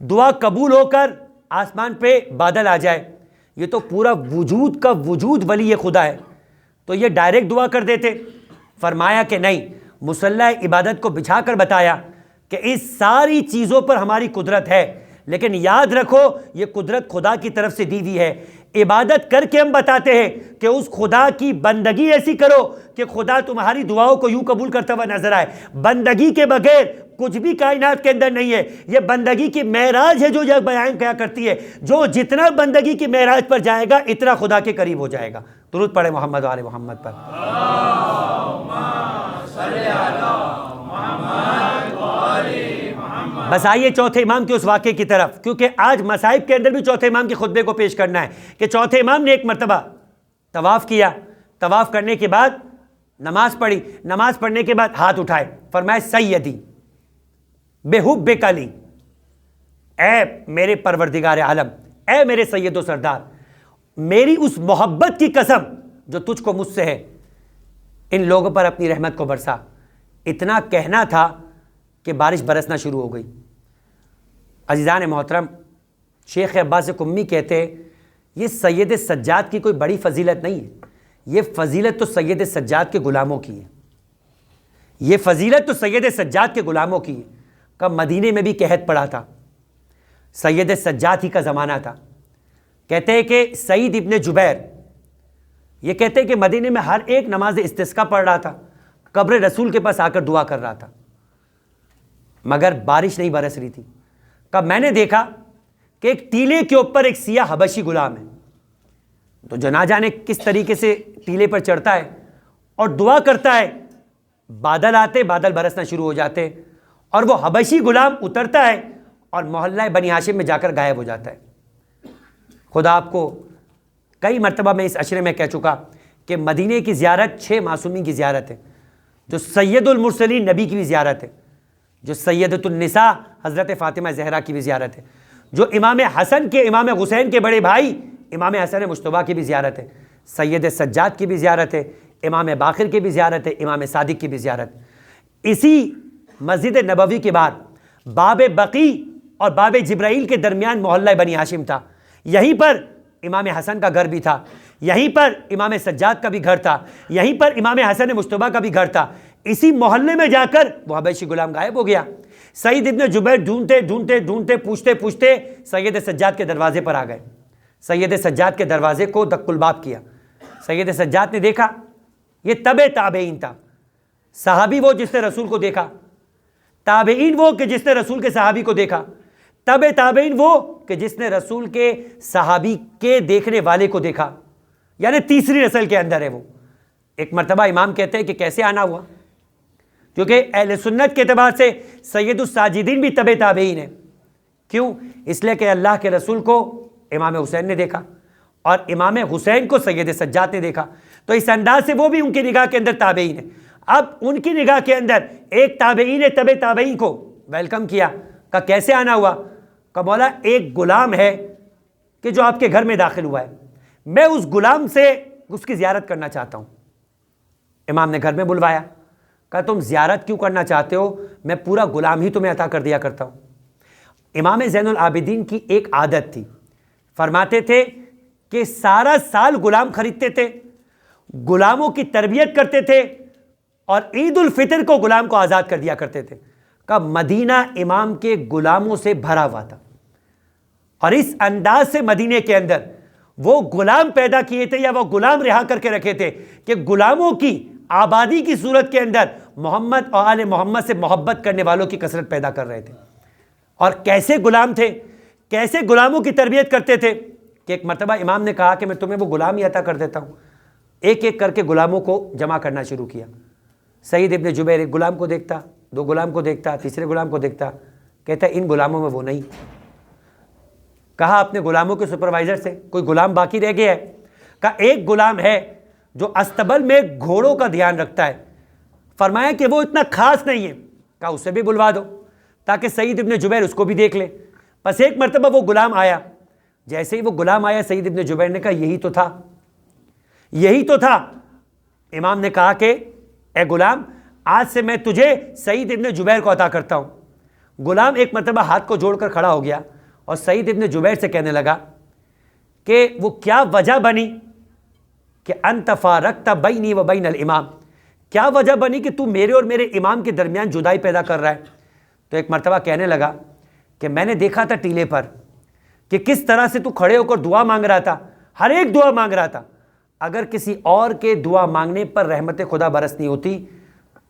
B: دعا قبول ہو کر آسمان پہ بادل آ جائے، یہ تو پورا وجود کا وجود ولی خدا ہے، تو یہ ڈائریکٹ دعا کر دیتے؟ فرمایا کہ نہیں، مصلی عبادت کو بچھا کر بتایا کہ اس ساری چیزوں پر ہماری قدرت ہے، لیکن یاد رکھو یہ قدرت خدا کی طرف سے دی ہوئی ہے۔ عبادت کر کے ہم بتاتے ہیں کہ اس خدا کی بندگی ایسی کرو کہ خدا تمہاری دعاؤں کو یوں قبول کرتا ہوا نظر آئے۔ بندگی کے بغیر کچھ بھی کائنات کے اندر نہیں ہے، یہ بندگی کی معراج ہے جو یہ بیان کیا کرتی ہے، جو جتنا بندگی کی معراج پر جائے گا اتنا خدا کے قریب ہو جائے گا۔ درود پڑھے محمد و آل محمد پر۔
C: اللہم صلی علی محمد و آل محمد۔
B: بس آئیے چوتھے امام کے اس واقعے کی طرف، کیونکہ آج مصائب کے اندر بھی چوتھے امام کے خطبے کو پیش کرنا ہے کہ چوتھے امام نے ایک مرتبہ طواف کیا، طواف کرنے کے بعد نماز پڑھی، نماز پڑھنے کے بعد ہاتھ اٹھائے، فرمایا سیدی بحبک لی، اے میرے پروردگار عالم، اے میرے سید و سردار، میری اس محبت کی قسم جو تجھ کو مجھ سے ہے، ان لوگوں پر اپنی رحمت کو برسا۔ اتنا کہنا تھا کہ بارش برسنا شروع ہو گئی۔ عزیزان محترم، شیخ عباس قمی کہتے ہیں یہ سید سجاد کی کوئی بڑی فضیلت نہیں ہے، یہ فضیلت تو سید سجاد کے غلاموں کی ہے، یہ فضیلت تو سید سجاد کے غلاموں کی ہے۔ کہ مدینے میں بھی قحط پڑا تھا، سید سجاد ہی کا زمانہ تھا۔ کہتے ہیں کہ سعید ابن جبیر یہ کہتے ہیں کہ مدینے میں ہر ایک نماز استسقا پڑھ رہا تھا، قبر رسول کے پاس آ کر دعا کر رہا تھا، مگر بارش نہیں برس رہی تھی۔ کہ میں نے دیکھا کہ ایک ٹیلے کے اوپر ایک سیاہ حبشی غلام ہے، تو جو نہ جانے کس طریقے سے ٹیلے پر چڑھتا ہے اور دعا کرتا ہے، بادل آتے، بادل برسنا شروع ہو جاتے، اور وہ حبشی غلام اترتا ہے اور محلہ بنی ہاشم میں جا کر غائب ہو جاتا ہے۔ خدا آپ کو کئی مرتبہ میں اس عشرے میں کہہ چکا کہ مدینے کی زیارت 6 معصومین کی زیارت ہے، جو سید المرسلین نبی کی بھی زیارت ہے، جو سیدۃ النساء حضرت فاطمہ زہرا کی بھی زیارت ہے، جو امام حسن کے، امام حسین کے بڑے بھائی امام حسن مجتبیٰ کی بھی زیارت ہے، سید سجاد کی بھی زیارت ہے، امام باقر کی بھی زیارت ہے، امام صادق کی بھی زیارت۔ اسی مسجد نبوی کے بعد باب بقیع اور باب جبرائیل کے درمیان محلہ بنی ہاشم تھا، یہیں پر امام حسن کا گھر بھی تھا، یہیں پر امام سجاد کا بھی گھر تھا، یہیں پر امام حسن مجتبیٰ کا بھی گھر تھا۔ اسی محلے میں جا کر وہ حبشی غلام غائب ہو گیا۔ سعید ابن جبیر ڈھونڈتے ڈھونڈتے ڈھونڈتے پوچھتے پوچھتے سید سجاد کے دروازے پر آ گئے۔ سید سجاد کے دروازے کو دق الباب کیا۔ سید سجاد نے دیکھا، یہ تبع تابعین تھا، صحابی وہ جس نے رسول کو دیکھا، تابعین وہ کہ جس نے رسول کے صحابی کو دیکھا، تبع تابعین وہ کہ جس نے رسول کے صحابی کے دیکھنے والے کو دیکھا، یعنی تیسری نسل کے اندر ہے وہ۔ ایک مرتبہ امام کہتے ہیں کہ کیسے آنا ہوا، کیونکہ اہل سنت کے اعتبار سے سید الساجدین بھی تبع تابعین ہیں۔ کیوں؟ اس لیے کہ اللہ کے رسول کو امام حسین نے دیکھا اور امام حسین کو سید سجاد نے دیکھا، تو اس انداز سے وہ بھی ان کی نگاہ کے اندر تابعین ہیں۔ اب ان کی نگاہ کے اندر ایک تابعین نے تبع تابعین کو ویلکم کیا۔ کہ کیسے آنا ہوا؟ کہ مولا ایک غلام ہے کہ جو آپ کے گھر میں داخل ہوا ہے، میں اس غلام سے اس کی زیارت کرنا چاہتا ہوں۔ امام نے گھر میں بلوایا، کہا تم زیارت کیوں کرنا چاہتے ہو؟ میں پورا غلام ہی تمہیں عطا کر دیا کرتا ہوں۔ امام زین العابدین کی ایک عادت تھی، فرماتے تھے کہ سارا سال غلام خریدتے تھے، غلاموں کی تربیت کرتے تھے، اور عید الفطر کو غلام کو آزاد کر دیا کرتے تھے۔ کہ مدینہ امام کے غلاموں سے بھرا ہوا تھا، اور اس انداز سے مدینے کے اندر وہ غلام پیدا کیے تھے یا وہ غلام رہا کر کے رکھے تھے کہ غلاموں کی آبادی کی صورت کے اندر محمد اور آل محمد سے محبت کرنے والوں کی کثرت پیدا کر رہے تھے۔ اور کیسے غلام تھے، کیسے غلاموں کی تربیت کرتے تھے کہ ایک مرتبہ امام نے کہا کہ میں تمہیں وہ غلام ہی عطا کر دیتا ہوں۔ ایک ایک کر کے غلاموں کو جمع کرنا شروع کیا۔ سعید ابن جبیر ایک غلام کو دیکھتا، 2 غلام کو دیکھتا، تیسرے غلام کو دیکھتا، کہتا ان غلاموں میں وہ نہیں۔ کہا اپنے غلاموں کے سپروائزر سے کوئی غلام باقی رہ گیا ہے؟ کہا ایک غلام ہے جو استبل میں گھوڑوں کا دھیان رکھتا ہے۔ فرمایا کہ وہ اتنا خاص نہیں ہے، کہا اسے بھی بلوا دو تاکہ سعید ابن جبیر اس کو بھی دیکھ لے۔ بس ایک مرتبہ وہ غلام آیا، جیسے ہی وہ غلام آیا سعید ابن جبیر نے کہا یہی تو تھا، یہی تو تھا۔ امام نے کہا کہ اے غلام آج سے میں تجھے سعید ابن جبیر کو عطا کرتا ہوں۔ غلام ایک مرتبہ ہاتھ کو جوڑ کر کھڑا ہو گیا اور سعید ابن جبیر سے کہنے لگا کہ وہ کیا وجہ بنی کہ انت فارقت بینی و بین الامام، کیا وجہ بنی کہ تو میرے اور میرے امام کے درمیان جدائی پیدا کر رہا ہے؟ تو ایک مرتبہ کہنے لگا کہ میں نے دیکھا تھا ٹیلے پر کہ کس طرح سے تو کھڑے ہو کر دعا مانگ رہا تھا، ہر ایک دعا مانگ رہا تھا۔ اگر کسی اور کے دعا مانگنے پر رحمت خدا برسنی ہوتی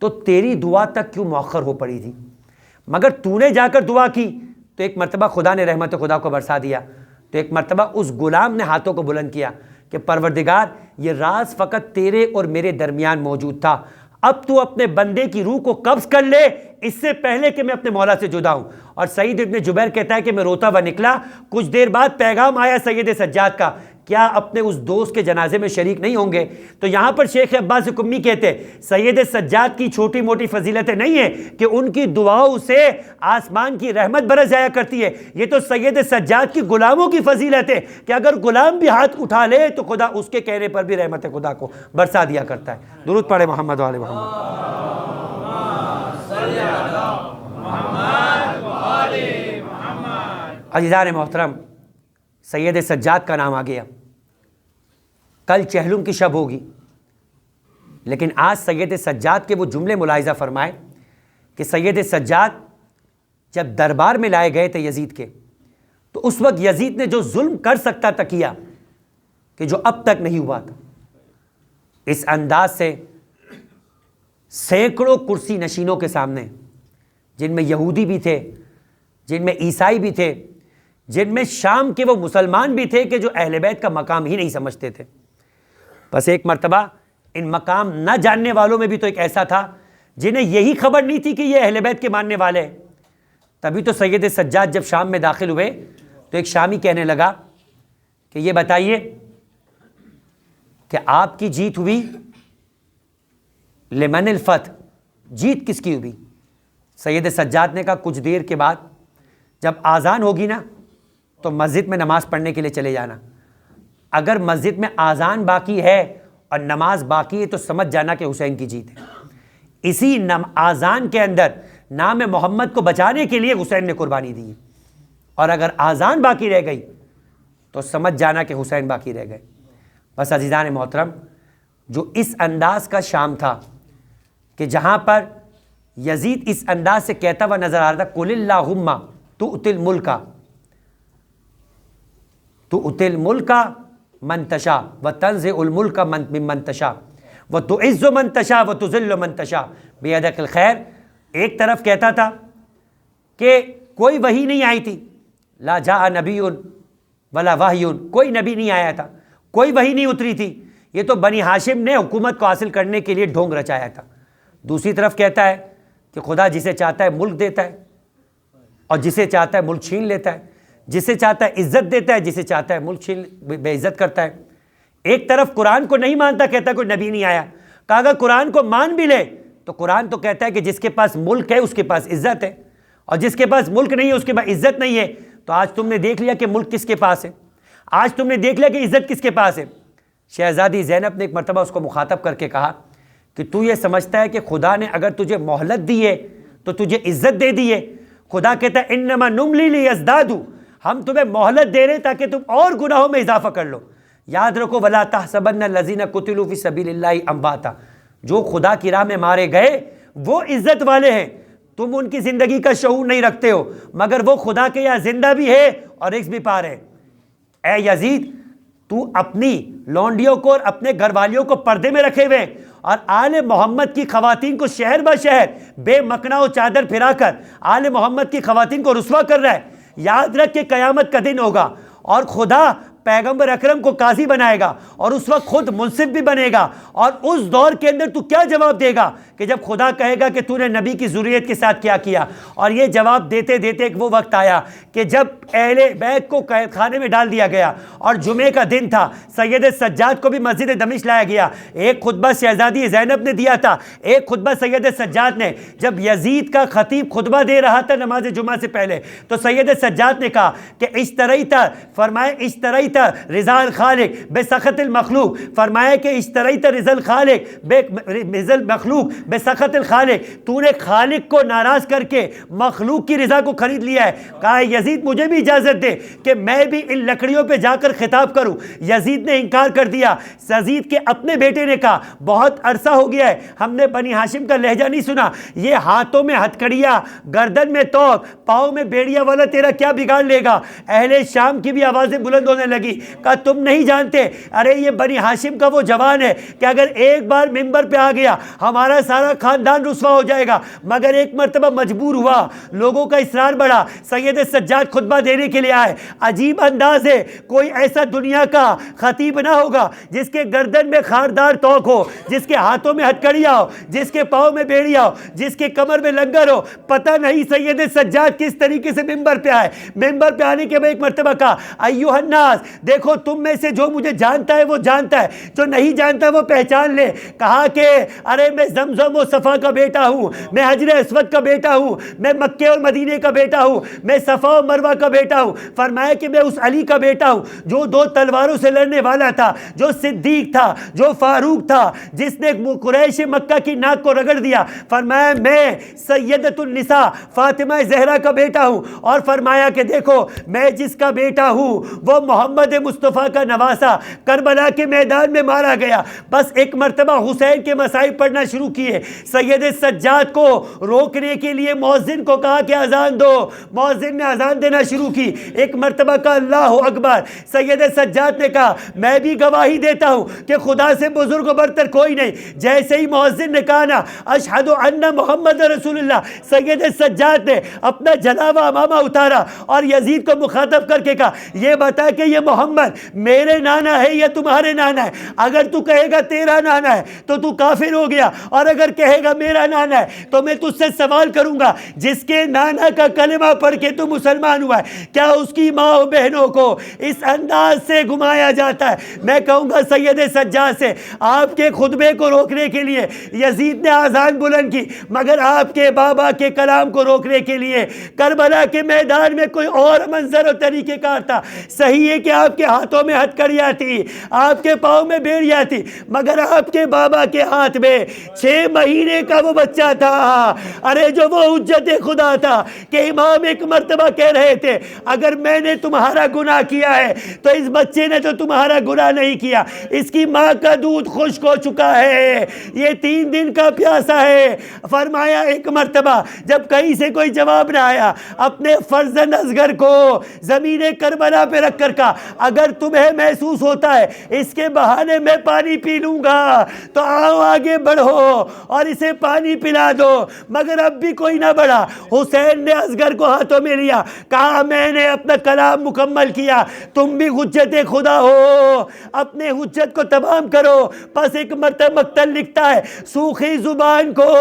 B: تو تیری دعا تک کیوں مؤخر ہو پڑی تھی، مگر تو نے جا کر دعا کی تو ایک مرتبہ خدا نے رحمت خدا کو برسا دیا۔ تو ایک مرتبہ اس غلام نے ہاتھوں کو بلند کیا کہ پروردگار یہ راز فقط تیرے اور میرے درمیان موجود تھا، اب تو اپنے بندے کی روح کو قبض کر لے اس سے پہلے کہ میں اپنے مولا سے جدا ہوں۔ اور سعید ابن جبیر کہتا ہے کہ میں روتا ہوا نکلا، کچھ دیر بعد پیغام آیا سید سجاد کا، کیا اپنے اس دوست کے جنازے میں شریک نہیں ہوں گے؟ تو یہاں پر شیخ عباس قمی کہتے ہیں سید سجاد کی چھوٹی موٹی فضیلتیں نہیں ہیں کہ ان کی دعاؤں سے آسمان کی رحمت برس جایا کرتی ہے، یہ تو سید سجاد کی غلاموں کی فضیلت ہے کہ اگر غلام بھی ہاتھ اٹھا لے تو خدا اس کے کہنے پر بھی رحمت خدا کو برسا دیا کرتا ہے۔ درود پڑھے محمد و آل محمد۔ عزیزان محترم، سید سجاد کا نام آ گیا، کل چہلم کی شب ہوگی، لیکن آج سید سجاد کے وہ جملے ملاحظہ فرمائے کہ سید سجاد جب دربار میں لائے گئے تھے یزید کے، تو اس وقت یزید نے جو ظلم کر سکتا تھا کیا کہ جو اب تک نہیں ہوا تھا۔ اس انداز سے سینکڑوں کرسی نشینوں کے سامنے، جن میں یہودی بھی تھے، جن میں عیسائی بھی تھے، جن میں شام کے وہ مسلمان بھی تھے کہ جو اہل بیت کا مقام ہی نہیں سمجھتے تھے، بس ایک مرتبہ ان مقام نہ جاننے والوں میں بھی تو ایک ایسا تھا جنہیں یہی خبر نہیں تھی کہ یہ اہل بیت کے ماننے والے ہیں۔ تبھی تو سید سجاد جب شام میں داخل ہوئے تو ایک شامی کہنے لگا کہ یہ بتائیے کہ آپ کی جیت ہوئی، لمن الفتح، جیت کس کی ہوئی؟ سید سجاد نے کہا کچھ دیر کے بعد جب آذان ہوگی نا تو مسجد میں نماز پڑھنے کے لیے چلے جانا، اگر مسجد میں آذان باقی ہے اور نماز باقی ہے تو سمجھ جانا کہ حسین کی جیت ہے۔ اسی آذان کے اندر نام محمد کو بچانے کے لیے حسین نے قربانی دی، اور اگر آذان باقی رہ گئی تو سمجھ جانا کہ حسین باقی رہ گئے۔ بس عزیزان محترم، جو اس انداز کا شام تھا کہ جہاں پر یزید اس انداز سے کہتا ہوا نظر آ رہا تھا قل اللہم تؤتی الملک تؤتی الملک من تشاء وتنزع الملک ممن تشاء وتعز من تشاء وتذل من تشاء بیدک الخیر، ایک طرف کہتا تھا کہ کوئی وحی نہیں آئی تھی، لا جاء نبی ولا وحی، کوئی نبی نہیں آیا تھا، کوئی وحی نہیں اتری تھی، یہ تو بنی ہاشم نے حکومت کو حاصل کرنے کے لیے ڈھونگ رچایا تھا۔ دوسری طرف کہتا ہے کہ خدا جسے چاہتا ہے ملک دیتا ہے اور جسے چاہتا ہے ملک چھین لیتا ہے، جسے چاہتا ہے عزت دیتا ہے، جسے چاہتا ہے ملک چھین بے عزت کرتا ہے۔ ایک طرف قرآن کو نہیں مانتا، کہتا ہے کوئی نبی نہیں آیا، کہا اگر قرآن کو مان بھی لے تو قرآن تو کہتا ہے کہ جس کے پاس ملک ہے اس کے پاس عزت ہے، اور جس کے پاس ملک نہیں ہے اس کے پاس عزت نہیں ہے۔ تو آج تم نے دیکھ لیا کہ ملک کس کے پاس ہے، آج تم نے دیکھ لیا کہ عزت کس کے پاس ہے۔ شہزادی زینب نے ایک مرتبہ اس کو مخاطب کر کے کہا کہ تو یہ سمجھتا ہے کہ خدا نے اگر تجھے مہلت دی ہے تو تجھے عزت دے دی ہے؟ خدا کہتا ہے انما نملی لیزدادوا، ہم تمہیں مہلت دے رہے تاکہ تم اور گناہوں میں اضافہ کر لو۔ یاد رکھو ولا تحسبن الذین قتلوا فی سبیل اللہ امواتا، جو خدا کی راہ میں مارے گئے وہ عزت والے ہیں، تم ان کی زندگی کا شعور نہیں رکھتے ہو، مگر وہ خدا کے یہاں زندہ بھی ہے اور رزق بھی پا رہے ہیں۔ اے یزید، تو اپنی لونڈیوں کو اور اپنے گھر والیوں کو پردے میں رکھے ہوئے اور آل محمد کی خواتین کو شہر بہ شہر بے مکنا و چادر پھرا کر آل محمد کی خواتین کو رسوا کر رہا ہے۔ یاد رکھ کہ قیامت کا دن ہوگا اور خدا پیغمبر اکرم کو قاضی بنائے گا اور اس وقت خود منصف بھی بنے گا، اور اس دور کے اندر تو کیا جواب دے گا کہ جب خدا کہے گا کہ تو نے نبی کی ذریت کے ساتھ کیا کیا؟ اور یہ جواب دیتے دیتے ایک وہ وقت آیا کہ جب اہل بیت کو قید خانے میں ڈال دیا گیا اور جمعے کا دن تھا، سید سجاد کو بھی مسجد دمشق لایا گیا۔ ایک خطبہ شہزادی زینب نے دیا تھا، ایک خطبہ سید سجاد نے۔ جب یزید کا خطیب خطبہ دے رہا تھا نماز جمعہ سے پہلے تو سید سجاد نے کہا کہ اشتریت، فرمائے اشتریت رضا الخالق بے سخط المخلوق، فرمایا کہ اشتریت رضا الخالق بے رضا المخلوق بے سخط الخالق، تو نے خالق کو ناراض کر کے مخلوق کی رضا کو خرید لیا ہے۔ کہا یزید مجھے بھی اجازت دے کہ میں بھی ان لکڑیوں پہ جا کر خطاب کروں۔ یزید نے انکار کر دیا۔ یزید کے اپنے بیٹے نے کہا بہت عرصہ ہو گیا ہے ہم نے بنی ہاشم کا لہجہ نہیں سنا، یہ ہاتھوں میں ہتھکڑیاں، گردن میں توق، پاؤں میں بیڑیا والا تیرا کیا بگاڑ لے گا؟ اہل شام کی بھی آوازیں بلند ہونے لگی۔ لگی، کہا تم نہیں جانتے، ارے یہ بنی ہاشم کا وہ جوان ہے کہ اگر ایک بار ممبر پہ آ گیا ہمارا سارا خاندان رسوا ہو جائے گا، مگر ایک مرتبہ مجبور ہوا، لوگوں کا اصرار بڑھا، سید سجاد خطبہ دینے کے لیے آئے۔ عجیب انداز ہے، کوئی ایسا دنیا کا خطیب نہ ہوگا جس کے گردن میں خاردار توق ہو، جس کے ہاتھوں میں ہتکڑیاں ہو، جس کے پاؤں میں بیڑیاں ہو، جس کے کمر میں لنگر ہو۔ پتہ نہیں سید سجاد کس طریقے سے ممبر پہ آئے۔ ممبر پہ آنے کے بعد ایک مرتبہ کہا ایھا الناس، دیکھو تم میں سے جو مجھے جانتا ہے وہ جانتا ہے، جو نہیں جانتا وہ پہچان لے۔ کہا کہ ارے میں زمزم و صفا کا بیٹا ہوں، میں حجر اسود کا بیٹا ہوں، میں مکے اور مدینے کا بیٹا ہوں، میں صفا و مروہ کا بیٹا ہوں۔ فرمایا کہ میں اس علی کا بیٹا ہوں جو 2 تلواروں سے لڑنے والا تھا، جو صدیق تھا، جو فاروق تھا، جس نے قریش مکہ کی ناک کو رگڑ دیا۔ فرمایا میں سیدۃ النساء فاطمہ زہرا کا بیٹا ہوں، اور فرمایا کہ دیکھو میں جس کا بیٹا ہوں وہ محمد مصطفیٰ کا نواسا کربلا کے میدان میں مارا گیا۔ بس ایک مرتبہ حسین کے مصائب پڑھنا شروع کیے، سید سجاد کو روکنے کے لیے مؤذن کو کہا کہ اذان دو، مؤذن نے اذان دینا شروع کی۔ ایک مرتبہ کہا اللہ اکبر، سید سجاد نے کہا میں بھی گواہی دیتا ہوں کہ خدا سے بزرگ و برتر کوئی نہیں۔ جیسے ہی مؤذن نے کہا نا اشہد ان محمد رسول اللہ، سید سجاد نے اپنا جلاوہ امامہ اتارا اور یزید کو مخاطب کر کے کہا یہ بتا کہ یہ محمد میرے نانا ہے یا تمہارے نانا ہے؟ اگر تو کہے گا تیرا نانا ہے تو تو کافر ہو گیا، اور اگر کہے گا میرا نانا ہے تو میں تجھ سے سوال کروں گا جس کے نانا کا کلمہ پڑھ کے تو مسلمان ہوا ہے، کیا اس کی ماں و بہنوں کو اس انداز سے گھمایا جاتا ہے؟ میں کہوں گا سید سجاد سے آپ کے خطبے کو روکنے کے لیے یزید نے آذان بلند کی، مگر آپ کے بابا کے کلام کو روکنے کے لیے کربلا کے میدان میں کوئی اور منظر و طریقہ کار تھا۔ صحیح ہے کہ آپ کے ہاتھوں میں ہتکڑیاں تھی، آپ کے پاؤں میں بیڑیاں تھی، مگر آپ کے بابا کے ہاتھ میں 6 مہینے کا وہ بچہ تھا۔ ارے جو وہ حجت خدا تھا کہ امام ایک مرتبہ کہہ رہے تھے اگر میں نے تمہارا گناہ کیا ہے تو اس بچے نے تو تمہارا گناہ نہیں کیا، اس کی ماں کا دودھ خشک ہو چکا ہے، یہ 3 دن کا پیاسا ہے۔ فرمایا ایک مرتبہ جب کہیں سے کوئی جواب نہ آیا، اپنے فرزند اصغر کو زمین کربلا پہ رکھ کر کہا اگر تمہیں محسوس ہوتا ہے اس کے بہانے میں پانی پی لوں گا تو آؤ آگے بڑھو اور اسے پانی پلا دو، مگر اب بھی کوئی نہ بڑھا۔ حسین نے اصغر کو ہاتھوں میں لیا، کہا میں نے اپنا کلام مکمل کیا، تم بھی حجت خدا ہو، اپنے حجت کو تمام کرو۔ پس ایک مرتبہ مقتل لکھتا ہے سوکھی زبان کو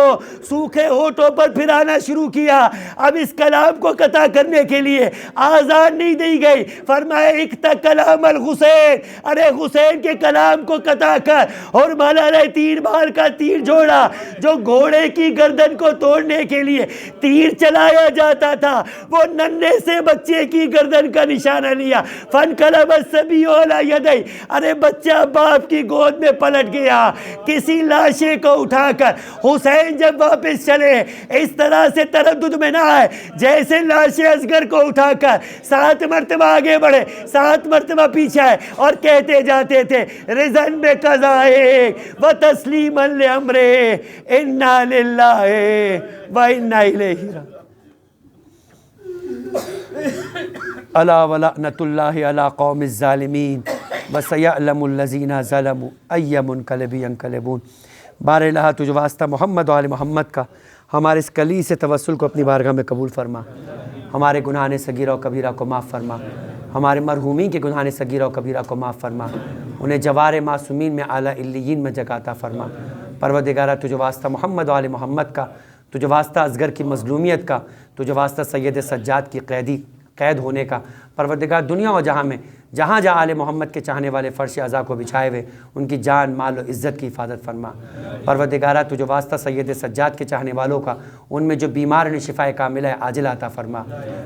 B: سوکھے ہونٹوں پر پھرانا شروع کیا۔ اب اس کلام کو قطع کرنے کے لیے آزان نہیں دی گئی، فرمایا اقطع کلام الحسین، ارے حسین کے کلام کو قطع کر، اور مولا نے 3 بار کا تیر جوڑا۔ جو گھوڑے کی گردن کو توڑنے کے لیے تیر چلایا جاتا تھا وہ ننھے سے بچے کی گردن کا نشانہ لیا۔ فانقلب الصبی علی یدیہ، ارے بچہ باپ کی گود میں پلٹ گیا کسی لاشے کو اٹھا کر۔ حسین جب واپس چلے اس طرح سے تردد میں نہ آئے جیسے لاش اصغر کو اٹھا کر 7 مرتبہ آگے بڑھے، 7 مرتبہ پیچھے آئے اور کہتے جاتے تھے رضن بقضائک و تسلیما لامرہ انا للہ و انا الیہ راجعون۔
D: الا ولعنۃ اللہ علی قوم الظالمین وسیعلم الذین ظلموا ای منقلب ینقلبون۔ بار الہ تجھ واسطہ محمد و آل محمد کا ہمارے اس کلی سے توسل کو اپنی بارگاہ میں قبول فرما، ہمارے گناہ صغیرہ و کبیرہ کو معاف فرما، ہمارے مرحومین کے گناہ صغیرہ و کبیرہ کو معاف فرما، انہیں جوار معصومین میں اعلیٰ علیین میں جگہ عطا فرما۔ پروردگارہ تجھ واسطہ محمد و آل محمد کا، تجھ واسطہ اصغر کی مظلومیت کا، تجھ واسطہ سید سجاد کی قید ہونے کا، پروردگار دنیا و جہاں میں جہاں جہاں آل محمد کے چاہنے والے فرش عزا کو بچھائے ہوئے ان کی جان مال و عزت کی حفاظت فرما۔ پروردگارہ تجھ واسطہ سید سجاد کے چاہنے والوں کا ان میں جو بیمار انہیں شفاء کاملہ عاجلہ عطا فرما۔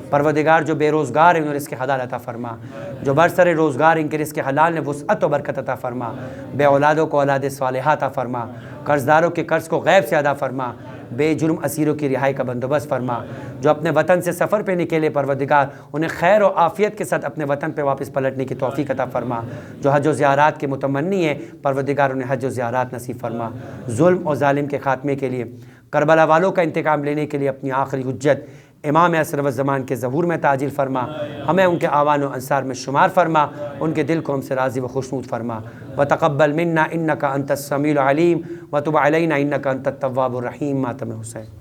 D: پروردگار جو بے روزگار ہیں انہیں رزق حلال عطا فرما، جو برسر روزگار ان کے رزق حلال نے وسعت و برکت عطا فرما، بے اولادوں کو اولاد صالحہ عطا فرما، قرضداروں کے قرض کو غیب سے ادا فرما، بے جرم اسیروں کی رہائی کا بندوبست فرما، جو اپنے وطن سے سفر پہ نکلے پروردگار انہیں خیر و عافیت کے ساتھ اپنے وطن پہ واپس پلٹنے کی توفیق عطا فرما، جو حج و زیارات کے متمنی ہیں پروردگار انہیں حج و زیارات نصیب فرما، ظلم اور ظالم کے خاتمے کے لیے کربلا والوں کا انتقام لینے کے لیے اپنی آخری حجت امام اسرف الزمان کے ظہور میں تاجیل فرما، ہمیں ان کے آوان و انصار میں شمار فرما، ان کے دل کو ہم سے راضی و خوشنود فرما۔ وتقبل منا انک انت السمیع العلیم وتب علینا انک انت التواب الرحیم۔ ماتم حسین۔